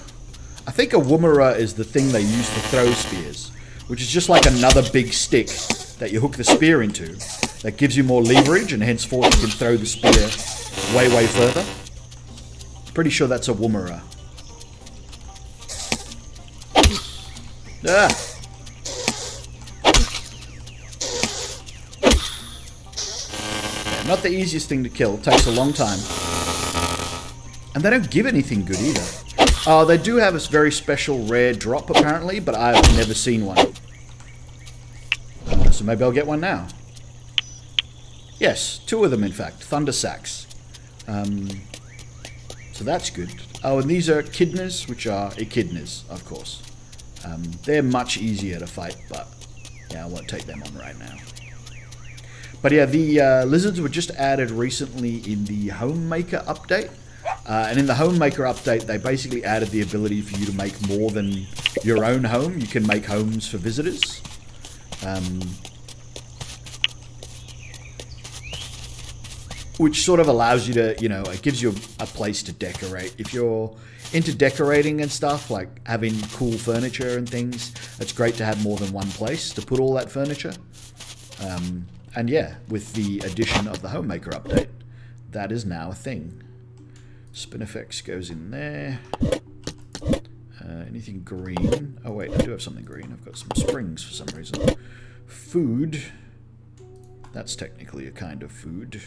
I think a woomera is the thing they use to throw spears, which is just like another big stick that you hook the spear into. That gives you more leverage, and henceforth you can throw the spear way, way further. Pretty sure that's a woomera. Ah! Yeah, not the easiest thing to kill. It takes a long time. And they don't give anything good either. Oh, they do have a very special rare drop apparently, but I've never seen one. So maybe I'll get one now. Yes, 2 of them in fact. Thunder Sacks. So that's good. Oh, and these are echidnas, which are echidnas, of course. They're much easier to fight, but yeah, I won't take them on right now. But yeah, the lizards were just added recently in the Homemaker update. And in the Homemaker update, they basically added the ability for you to make more than your own home. You can make homes for visitors. Which sort of allows you to, you know, it gives you a place to decorate. If you're into decorating and stuff, like having cool furniture and things, it's great to have more than one place to put all that furniture. And yeah, with the addition of the Homemaker update, that is now a thing. Spinifex goes in there. Anything green? Oh wait, I do have something green. I've got some springs for some reason. Food. That's technically a kind of food.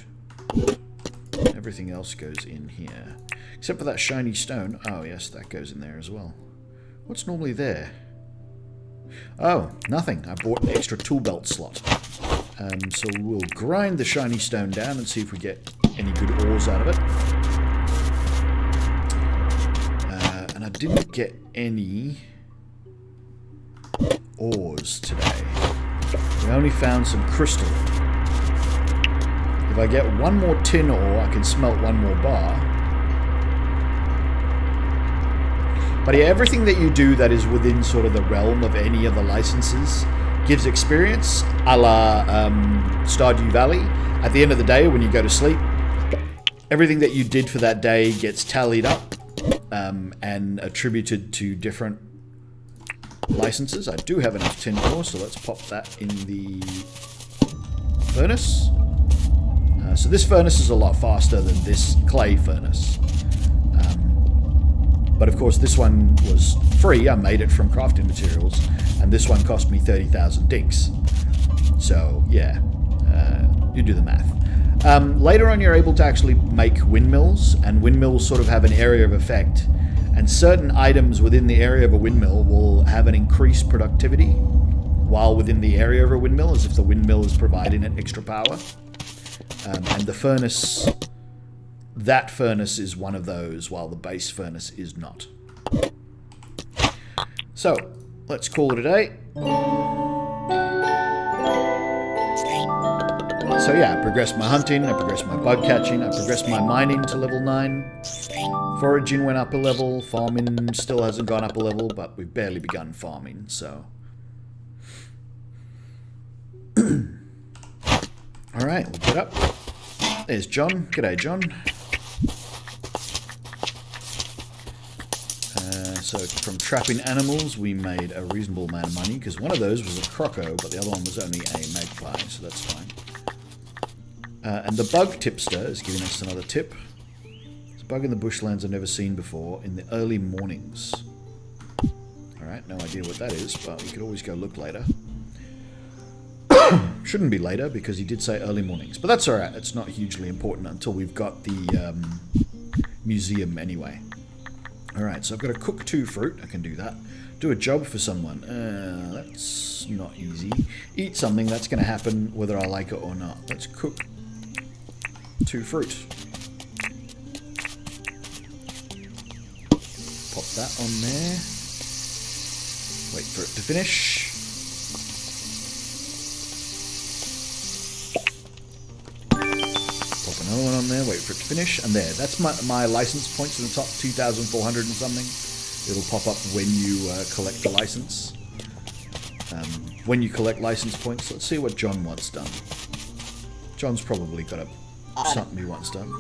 Everything else goes in here. Except for that shiny stone. Oh yes, that goes in there as well. What's normally there? Oh, nothing. I bought an extra tool belt slot. So we'll grind the shiny stone down and see if we get any good ores out of it. And I didn't get any ores today. We only found some crystal. If I get one more tin ore, I can smelt one more bar. But yeah, everything that you do that is within sort of the realm of any of the licenses gives experience, a la Stardew Valley. At the end of the day, when you go to sleep, everything that you did for that day gets tallied up and attributed to different licenses. I do have enough tin ore, so let's pop that in the furnace. So this furnace is a lot faster than this clay furnace. But of course this one was free, I made it from crafting materials, and this one cost me 30,000 dinks. So yeah, you do the math. Later on you're able to actually make windmills, and windmills sort of have an area of effect, and certain items within the area of a windmill will have an increased productivity while within the area of a windmill, as if the windmill is providing it extra power. And the furnace, that furnace is one of those, while the base furnace is not. So, let's call it a day. So yeah, I progressed my hunting, I progressed my bug catching, I progressed my mining to level 9. Foraging went up a level, farming still hasn't gone up a level, but we've barely begun farming, so... Alright, we'll get up. There's John. G'day, John. So from trapping animals, we made a reasonable amount of money, because one of those was a croco, but the other one was only a magpie, so that's fine. And the bug tipster is giving us another tip. It's a bug in the bushlands I've never seen before in the early mornings. Alright, no idea what that is, but we could always go look later. Shouldn't be later, because he did say early mornings. But that's alright, it's not hugely important until we've got the museum anyway. Alright, so I've got to cook 2 fruit, I can do that. Do a job for someone, that's not easy. Eat something, that's going to happen whether I like it or not. Let's cook 2 fruit. Pop that on there. Wait for it to finish. Another one on there, wait for it to finish, and there, that's my license points in the top, 2,400 and something. It'll pop up when you collect the license. When you collect license points, let's see what John wants done. John's probably got something he wants done.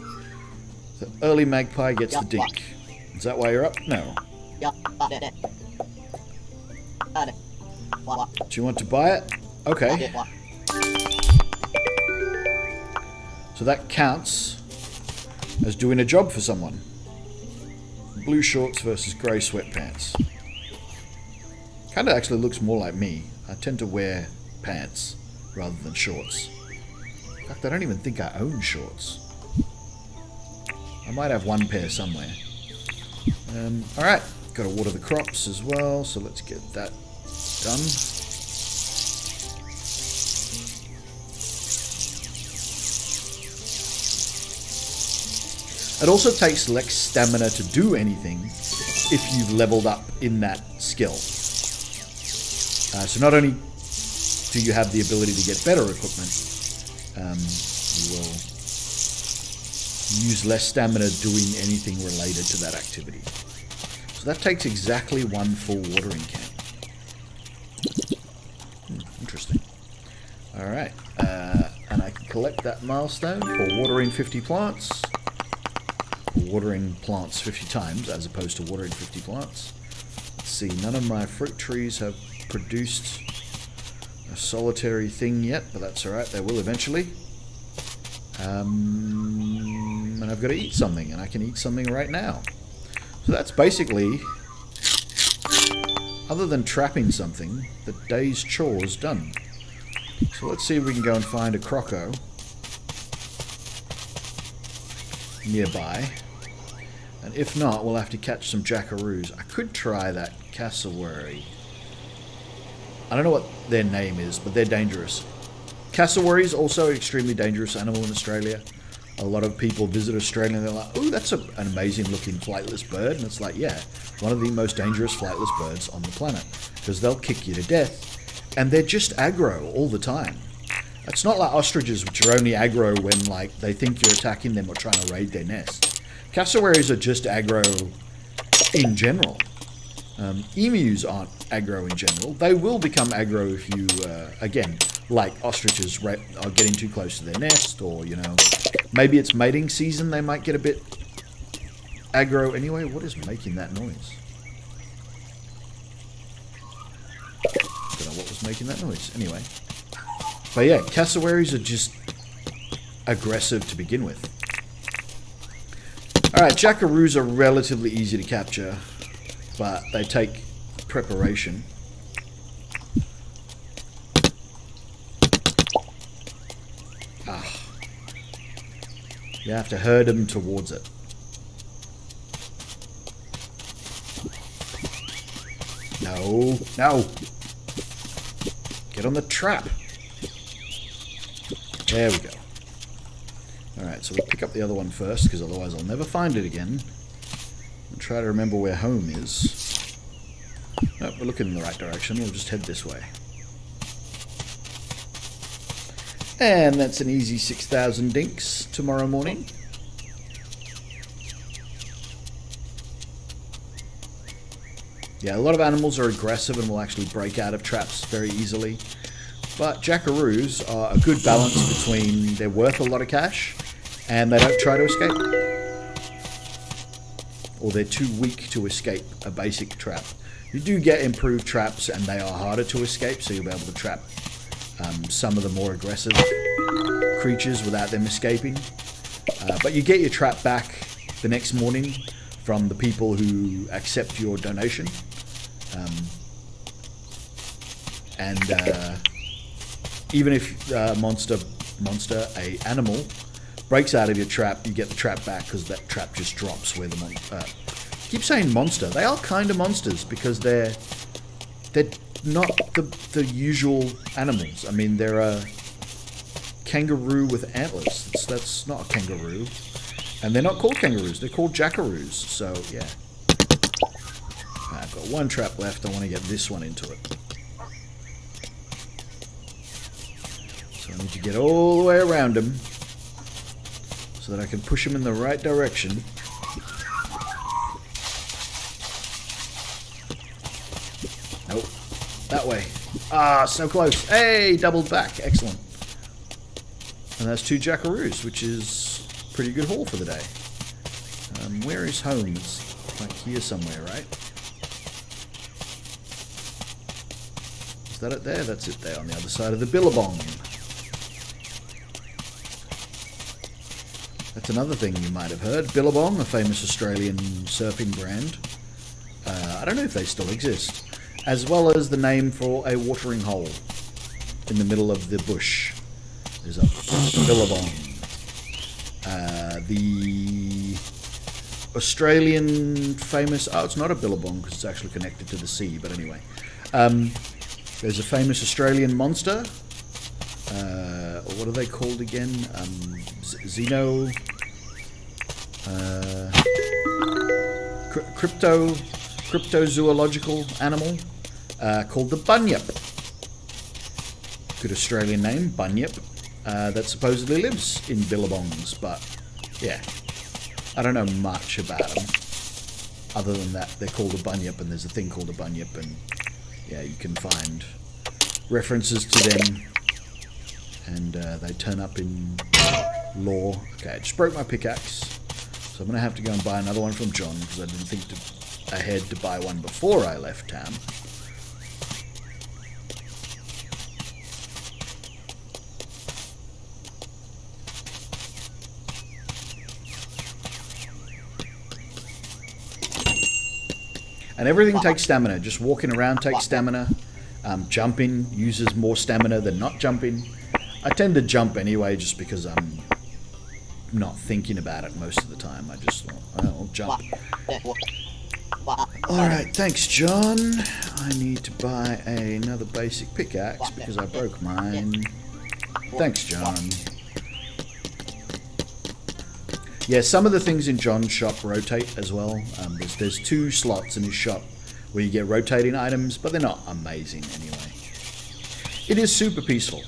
The early magpie gets the dink. Is that why you're up? No. Do you want to buy it? Okay. So that counts as doing a job for someone. Blue shorts versus grey sweatpants. Kind of actually looks more like me. I tend to wear pants rather than shorts. In fact, I don't even think I own shorts. I might have one pair somewhere. Alright, got to water the crops as well, so let's get that done. It also takes less stamina to do anything if you've leveled up in that skill. So not only do you have the ability to get better equipment, you will use less stamina doing anything related to that activity. So that takes exactly one full watering can. Interesting. Alright, and I can collect that milestone for watering 50 plants. Watering plants 50 times as opposed to watering 50 plants. Let's see, none of my fruit trees have produced a solitary thing yet, but that's alright, they will eventually. And I've got to eat something, and I can eat something right now. So that's basically, other than trapping something, the day's chores done. So let's see if we can go and find a croco nearby. And if not, we'll have to catch some jackaroos. I could try that cassowary. I don't know what their name is, but they're dangerous. Cassowary is also an extremely dangerous animal in Australia. A lot of people visit Australia and they're like, oh, that's an amazing looking flightless bird. And it's like, yeah, one of the most dangerous flightless birds on the planet. Because they'll kick you to death. And they're just aggro all the time. It's not like ostriches, which are only aggro when like they think you're attacking them or trying to raid their nest. Cassowaries are just aggro in general. Emus aren't aggro in general. They will become aggro if you, again, like ostriches are getting too close to their nest, or, you know, maybe it's mating season, they might get a bit aggro anyway. What is making that noise? Don't know what was making that noise. Anyway. But yeah, cassowaries are just aggressive to begin with. Alright, jackaroos are relatively easy to capture, but they take preparation. You have to herd them towards it. No, no. Get on the trap. There we go. Alright, so we'll pick up the other one first, because otherwise I'll never find it again. And try to remember where home is. Nope, we're looking in the right direction. We'll just head this way. And that's an easy 6,000 dinks tomorrow morning. Yeah, a lot of animals are aggressive and will actually break out of traps very easily. But jackaroos are a good balance between they're worth a lot of cash and they don't try to escape. Or they're too weak to escape a basic trap. You do get improved traps and they are harder to escape, so you'll be able to trap some of the more aggressive creatures without them escaping. But you get your trap back the next morning from the people who accept your donation. Even if an animal breaks out of your trap, you get the trap back because that trap just drops where the I keep saying monster. They are kind of monsters because they're not the usual animals. I mean, they're a kangaroo with antlers. That's not a kangaroo. And they're not called kangaroos. They're called jackaroos. So, yeah. I've got one trap left. I want to get this one into it. So I need to get all the way around him so that I can push him in the right direction. Nope. That way. Ah, so close. Hey, doubled back. Excellent. And that's 2 jackaroos, which is a pretty good haul for the day. Where is home? It's like here somewhere, right? Is that it there? That's it there on the other side of the Billabong. That's another thing you might have heard. Billabong, a famous Australian surfing brand. I don't know if they still exist. As well as the name for a watering hole in the middle of the bush. There's a Billabong. The Australian famous... Oh, it's not a billabong because it's actually connected to the sea, but anyway. There's a famous Australian monster. What are they called again? Xeno... cryptozoological animal called the bunyip. Good Australian name, bunyip. That supposedly lives in billabongs, but yeah, I don't know much about them other than that they're called a bunyip, and there's a thing called a bunyip, and yeah, you can find references to them, and they turn up in lore. Okay, I just broke my pickaxe, so I'm gonna have to go and buy another one from John because I didn't think ahead to buy one before I left town. And everything takes stamina. Just walking around takes stamina. Jumping uses more stamina than not jumping. I tend to jump anyway just because I'm not thinking about it most of the time. I just thought, oh, I'll jump. Alright, thanks John. I need to buy another basic pickaxe because I broke mine. Thanks John. Yeah, some of the things in John's shop rotate as well. There's 2 slots in his shop where you get rotating items, but they're not amazing anyway. It is super peaceful.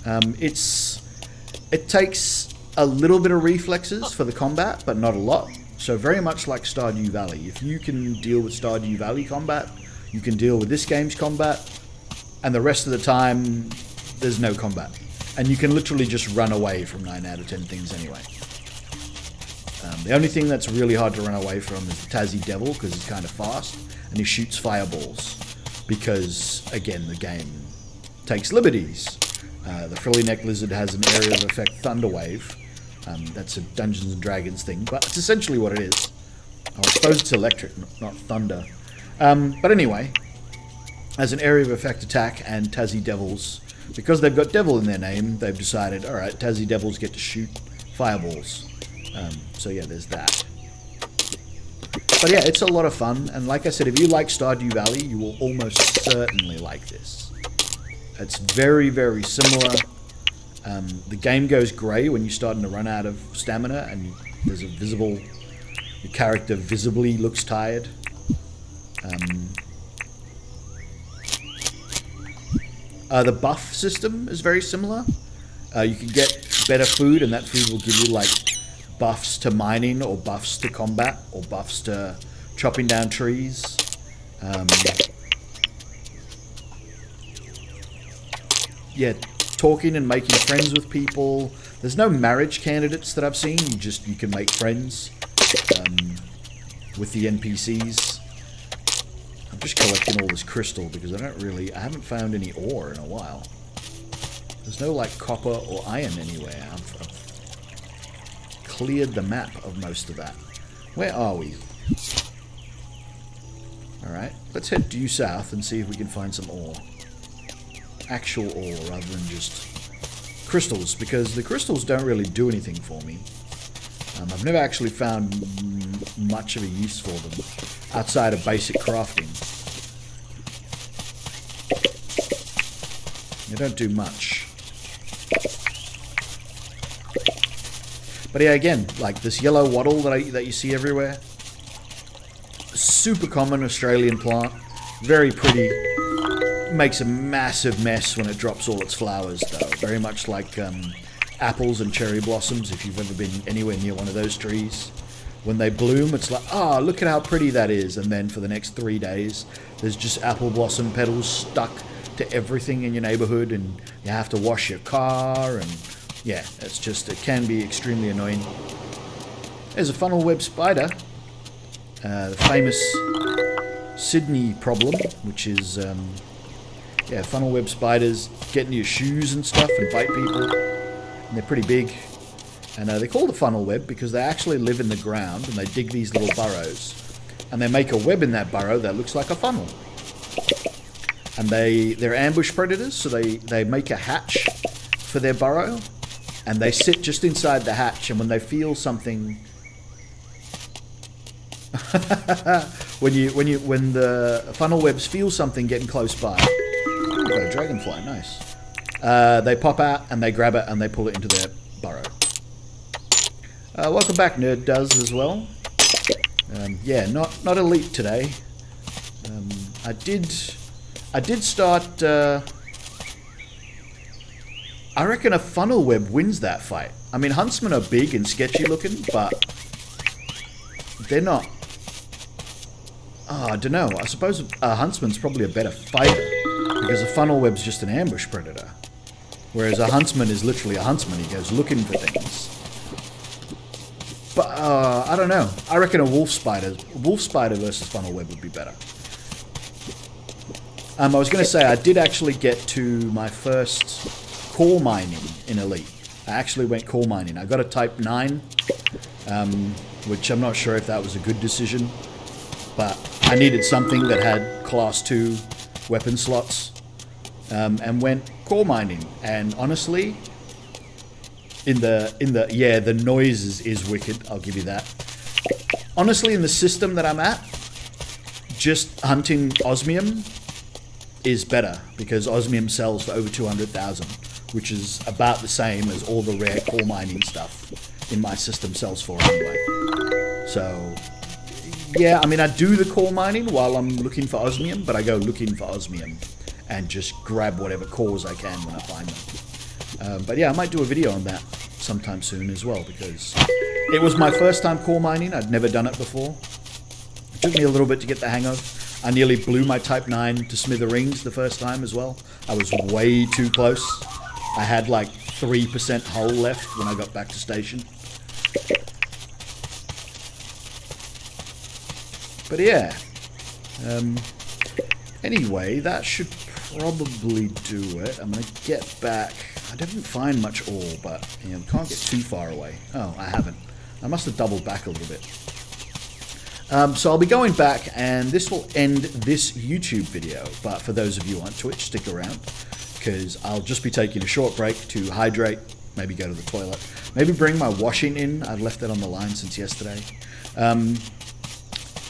It takes a little bit of reflexes for the combat, but not a lot. So very much like Stardew Valley. If you can deal with Stardew Valley combat, you can deal with this game's combat, and the rest of the time, there's no combat. And you can literally just run away from 9 out of 10 things anyway. The only thing that's really hard to run away from is the Tassie Devil, because he's kind of fast, and he shoots fireballs. Because, again, the game takes liberties. The Frilly Neck Lizard has an area of effect Thunder Wave. That's a Dungeons & Dragons thing, but it's essentially what it is. I suppose it's electric, not thunder. But anyway, as an area of effect attack and Tassie Devils, because they've got Devil in their name, they've decided, alright, Tassie Devils get to shoot fireballs. So yeah, there's that. But yeah, it's a lot of fun, and like I said, if you like Stardew Valley, you will almost certainly like this. It's very, very similar. The game goes grey when you're starting to run out of stamina, and there's a visible... Your character visibly looks tired. The buff system is very similar. You can get better food, and that food will give you like buffs to mining, or buffs to combat, or buffs to chopping down trees. Yeah, talking and making friends with people. There's no marriage candidates that I've seen. You can make friends with the NPCs. I'm just collecting all this crystal because I haven't found any ore in a while. There's no like copper or iron anywhere. I've cleared the map of most of that. Where are we? Alright, let's head due south and see if we can find some ore. Actual ore rather than just crystals, because the crystals don't really do anything for me. I've never actually found much of a use for them outside of basic crafting. They don't do much. But yeah, again, like this yellow wattle that you see everywhere, super common Australian plant, very pretty. Makes a massive mess when it drops all its flowers, though. Very much like apples and cherry blossoms, if you've ever been anywhere near one of those trees. When they bloom, it's like, oh, look at how pretty that is. And then for the next 3 days, there's just apple blossom petals stuck to everything in your neighborhood, and you have to wash your car, and yeah, it can be extremely annoying. There's a funnel web spider, the famous Sydney problem, which is yeah, funnel web spiders get into your shoes and stuff and bite people, and they're pretty big. And they're called a funnel web because they actually live in the ground, and they dig these little burrows, and they make a web in that burrow that looks like a funnel. And they're ambush predators, so they make a hatch for their burrow, and they sit just inside the hatch, and when they feel something when the funnel webs feel something getting close by. Ooh, got a dragonfly, nice. They pop out and they grab it and they pull it into their burrow. Welcome back, Nerd Does as well. Yeah, not elite today. I did start. I reckon a funnel web wins that fight. I mean, huntsmen are big and sketchy looking, but they're not. Oh, I don't know. I suppose a huntsman's probably a better fighter because a funnel web's just an ambush predator, whereas a huntsman is literally a huntsman. He goes looking for things. But I don't know. I reckon a wolf spider versus funnel web would be better. I was going to say I did actually get to my first core mining in Elite. I actually went core mining. I got a Type 9, which I'm not sure if that was a good decision, but I needed something that had Class 2 weapon slots, and went core mining. And honestly, the noise is wicked, I'll give you that. Honestly, in the system that I'm at, just hunting osmium is better, because osmium sells for over 200,000, which is about the same as all the rare core mining stuff in my system sells for anyway. So, yeah, I mean, I do the core mining while I'm looking for osmium, but I go looking for osmium and just grab whatever cores I can when I find them. But yeah, I might do a video on that sometime soon as well, because it was my first time core mining. I'd never done it before. It took me a little bit to get the hang of. I nearly blew my Type 9 to smithereens the first time as well. I was way too close. I had like 3% hull left when I got back to station. But yeah. Anyway, that should probably do it. I'm going to get back. I didn't find much ore, but you know, can't get too far away. Oh, I haven't. I must have doubled back a little bit. So I'll be going back, and this will end this YouTube video. But for those of you on Twitch, stick around, because I'll just be taking a short break to hydrate, maybe go to the toilet, maybe bring my washing in. I've left that on the line since yesterday. And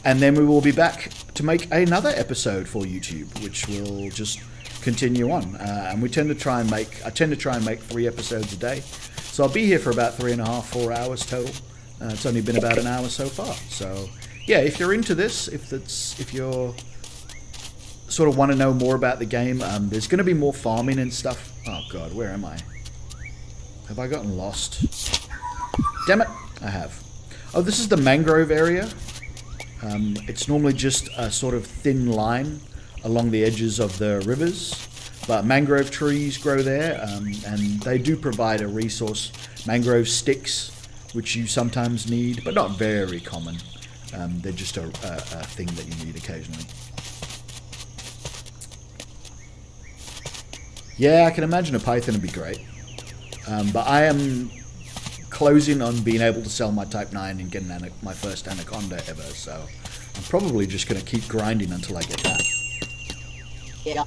then we will be back to make another episode for YouTube, which will just continue on. And I tend to try and make 3 episodes a day. So I'll be here for about 3.5, 4 hours total. It's only been about an hour so far. So yeah, if you're into this, if you're sort of want to know more about the game, there's going to be more farming and stuff. Oh god, where am I? Have I gotten lost? Damn it, I have. Oh, this is the mangrove area. It's normally just a sort of thin line along the edges of the rivers, but mangrove trees grow there, and they do provide a resource. Mangrove sticks, which you sometimes need, but not very common. They're just a thing that you need occasionally. Yeah, I can imagine a python would be great. But I am closing on being able to sell my Type 9 and get my first anaconda ever, so I'm probably just going to keep grinding until I get that. Yeah.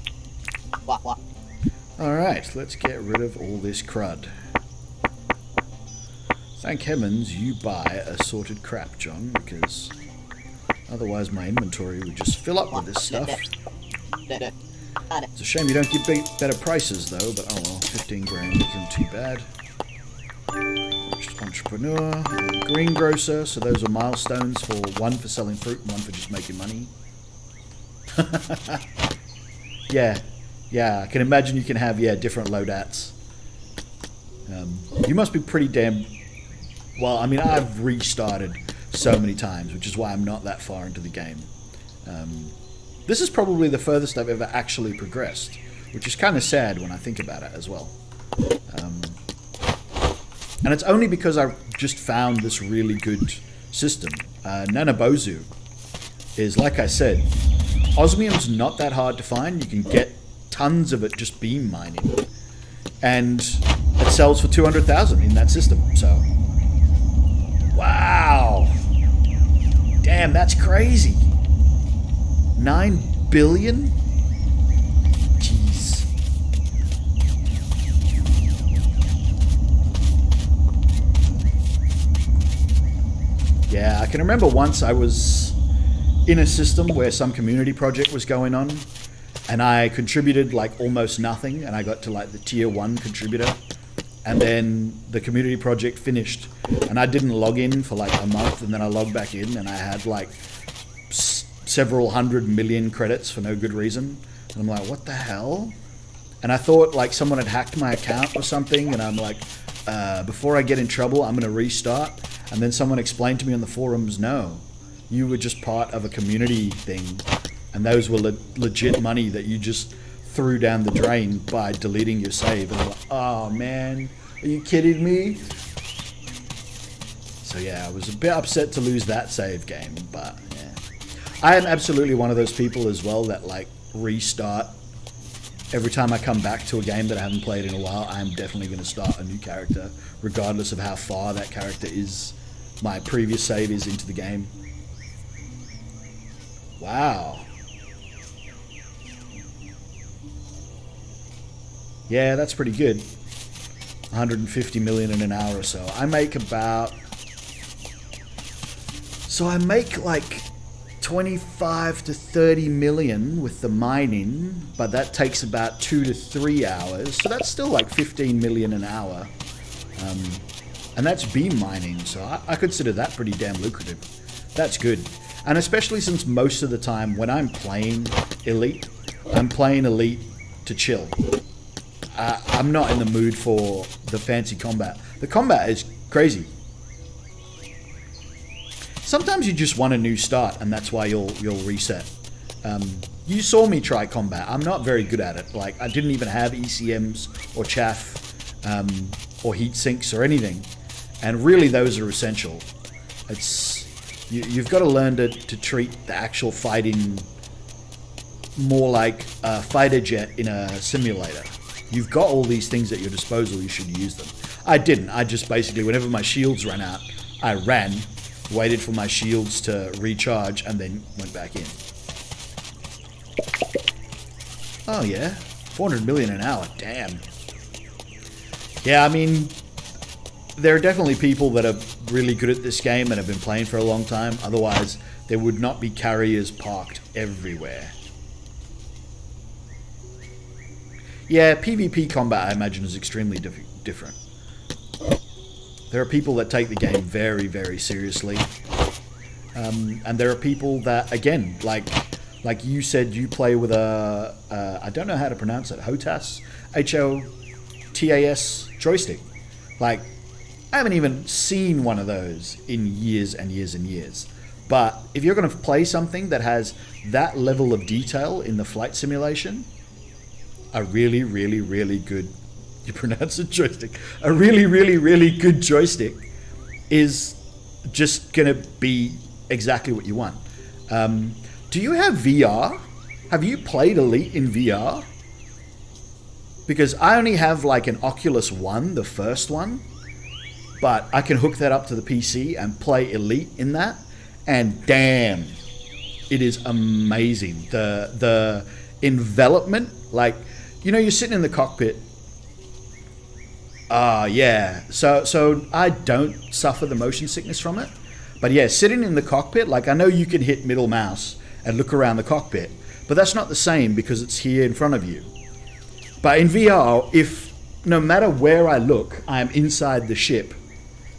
Alright, let's get rid of all this crud. Thank heavens you buy assorted crap, John, because otherwise my inventory would just fill up with this stuff. It's a shame you don't get better prices though, but oh well, 15 grand isn't too bad. Entrepreneur, and greengrocer, so those are milestones, for one for selling fruit and one for just making money. Yeah, I can imagine you can have, different loadouts. You must be pretty damn... Well, I mean, I've restarted so many times, which is why I'm not that far into the game. This is probably the furthest I've ever actually progressed, which is kind of sad when I think about it as well. And it's only because I just found this really good system. Nanabozu is, like I said, osmium's not that hard to find. You can get tons of it just beam mining. And it sells for 200,000 in that system, so... Wow! Damn, that's crazy! 9 billion? Jeez. Yeah, I can remember once I was in a system where some community project was going on, and I contributed like almost nothing, and I got to like the tier 1 contributor, and then the community project finished, and I didn't log in for like a month, and then I logged back in, and I had like several 100 million credits for no good reason, and I'm like, what the hell? And I thought like someone had hacked my account or something, and I'm like, before I get in trouble, I'm gonna restart. And then someone explained to me on the forums, no, you were just part of a community thing, and those were legit money that you just threw down the drain by deleting your save. And I'm like, oh man, are you kidding me? So yeah, I was a bit upset to lose that save game, but yeah. I am absolutely one of those people as well that like restart. Every time I come back to a game that I haven't played in a while, I'm definitely going to start a new character, regardless of how far that character is. My previous save is into the game. Wow. Yeah, that's pretty good. 150 million in an hour or so. I make about... So I make like 25 to 30 million with the mining, but that takes about 2 to 3 hours. So that's still like 15 million an hour. And that's beam mining, so I consider that pretty damn lucrative. That's good. And especially since most of the time when I'm playing Elite, I'm playing Elite to chill. I'm not in the mood for the fancy combat. The combat is crazy. Sometimes you just want a new start, and that's why you'll reset. You saw me try combat. I'm not very good at it. Like, I didn't even have ECMs or chaff or heat sinks or anything. And really, those are essential. You've got to learn to treat the actual fighting more like a fighter jet in a simulator. You've got all these things at your disposal, you should use them. I didn't. I just basically, whenever my shields ran out, I ran, waited for my shields to recharge, and then went back in. Oh yeah, 400 million an hour, damn. Yeah, I mean, there are definitely people that are really good at this game and have been playing for a long time. Otherwise, there would not be carriers parked everywhere. Yeah, PvP combat, I imagine, is extremely different. There are people that take the game very, very seriously. And there are people that, again, like you said, you play with a, I don't know how to pronounce it, HOTAS? H-O-T-A-S joystick. Like, I haven't even seen one of those in years and years and years. But if you're going to play something that has that level of detail in the flight simulation, a really, really, really good, you pronounce it joystick, a really, really, really good joystick is just going to be exactly what you want. Do you have VR? Have you played Elite in VR? Because I only have like an Oculus One, the first one, but I can hook that up to the PC and play Elite in that, and damn, it is amazing. The envelopment, like, you know, you're sitting in the cockpit. Yeah. So I don't suffer the motion sickness from it. But yeah, sitting in the cockpit, like, I know you can hit middle mouse and look around the cockpit, but that's not the same because it's here in front of you. But in VR, if no matter where I look, I am inside the ship,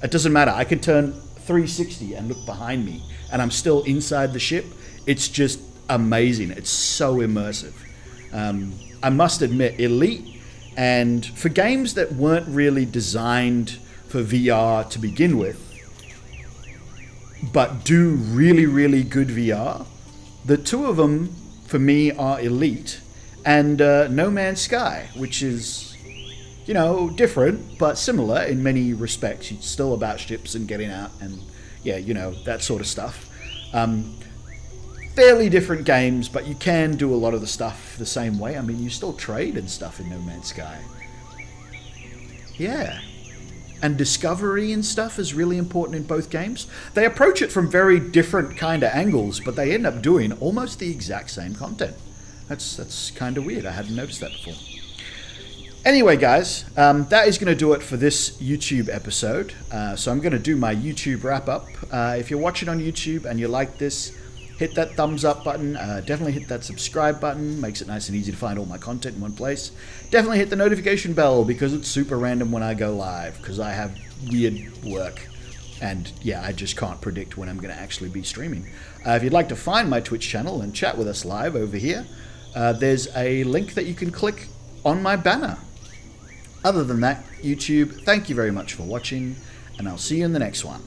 it doesn't matter. I can turn 360 and look behind me, and I'm still inside the ship. It's just amazing. It's so immersive. I must admit, Elite, and for games that weren't really designed for VR to begin with, but do really, really good VR, the two of them, for me, are Elite and No Man's Sky, which is, you know, different, but similar in many respects. It's still about ships and getting out and, yeah, you know, that sort of stuff. Fairly different games, but you can do a lot of the stuff the same way. I mean, you still trade and stuff in No Man's Sky. Yeah. And discovery and stuff is really important in both games. They approach it from very different kind of angles, but they end up doing almost the exact same content. That's kind of weird. I hadn't noticed that before. Anyway, guys, that is going to do it for this YouTube episode. So I'm going to do my YouTube wrap-up. If you're watching on YouTube and you like this, hit that thumbs up button. Definitely hit that subscribe button. Makes it nice and easy to find all my content in one place. Definitely hit the notification bell because it's super random when I go live because I have weird work. And yeah, I just can't predict when I'm going to actually be streaming. If you'd like to find my Twitch channel and chat with us live over here, there's a link that you can click on my banner. Other than that, YouTube, thank you very much for watching, and I'll see you in the next one.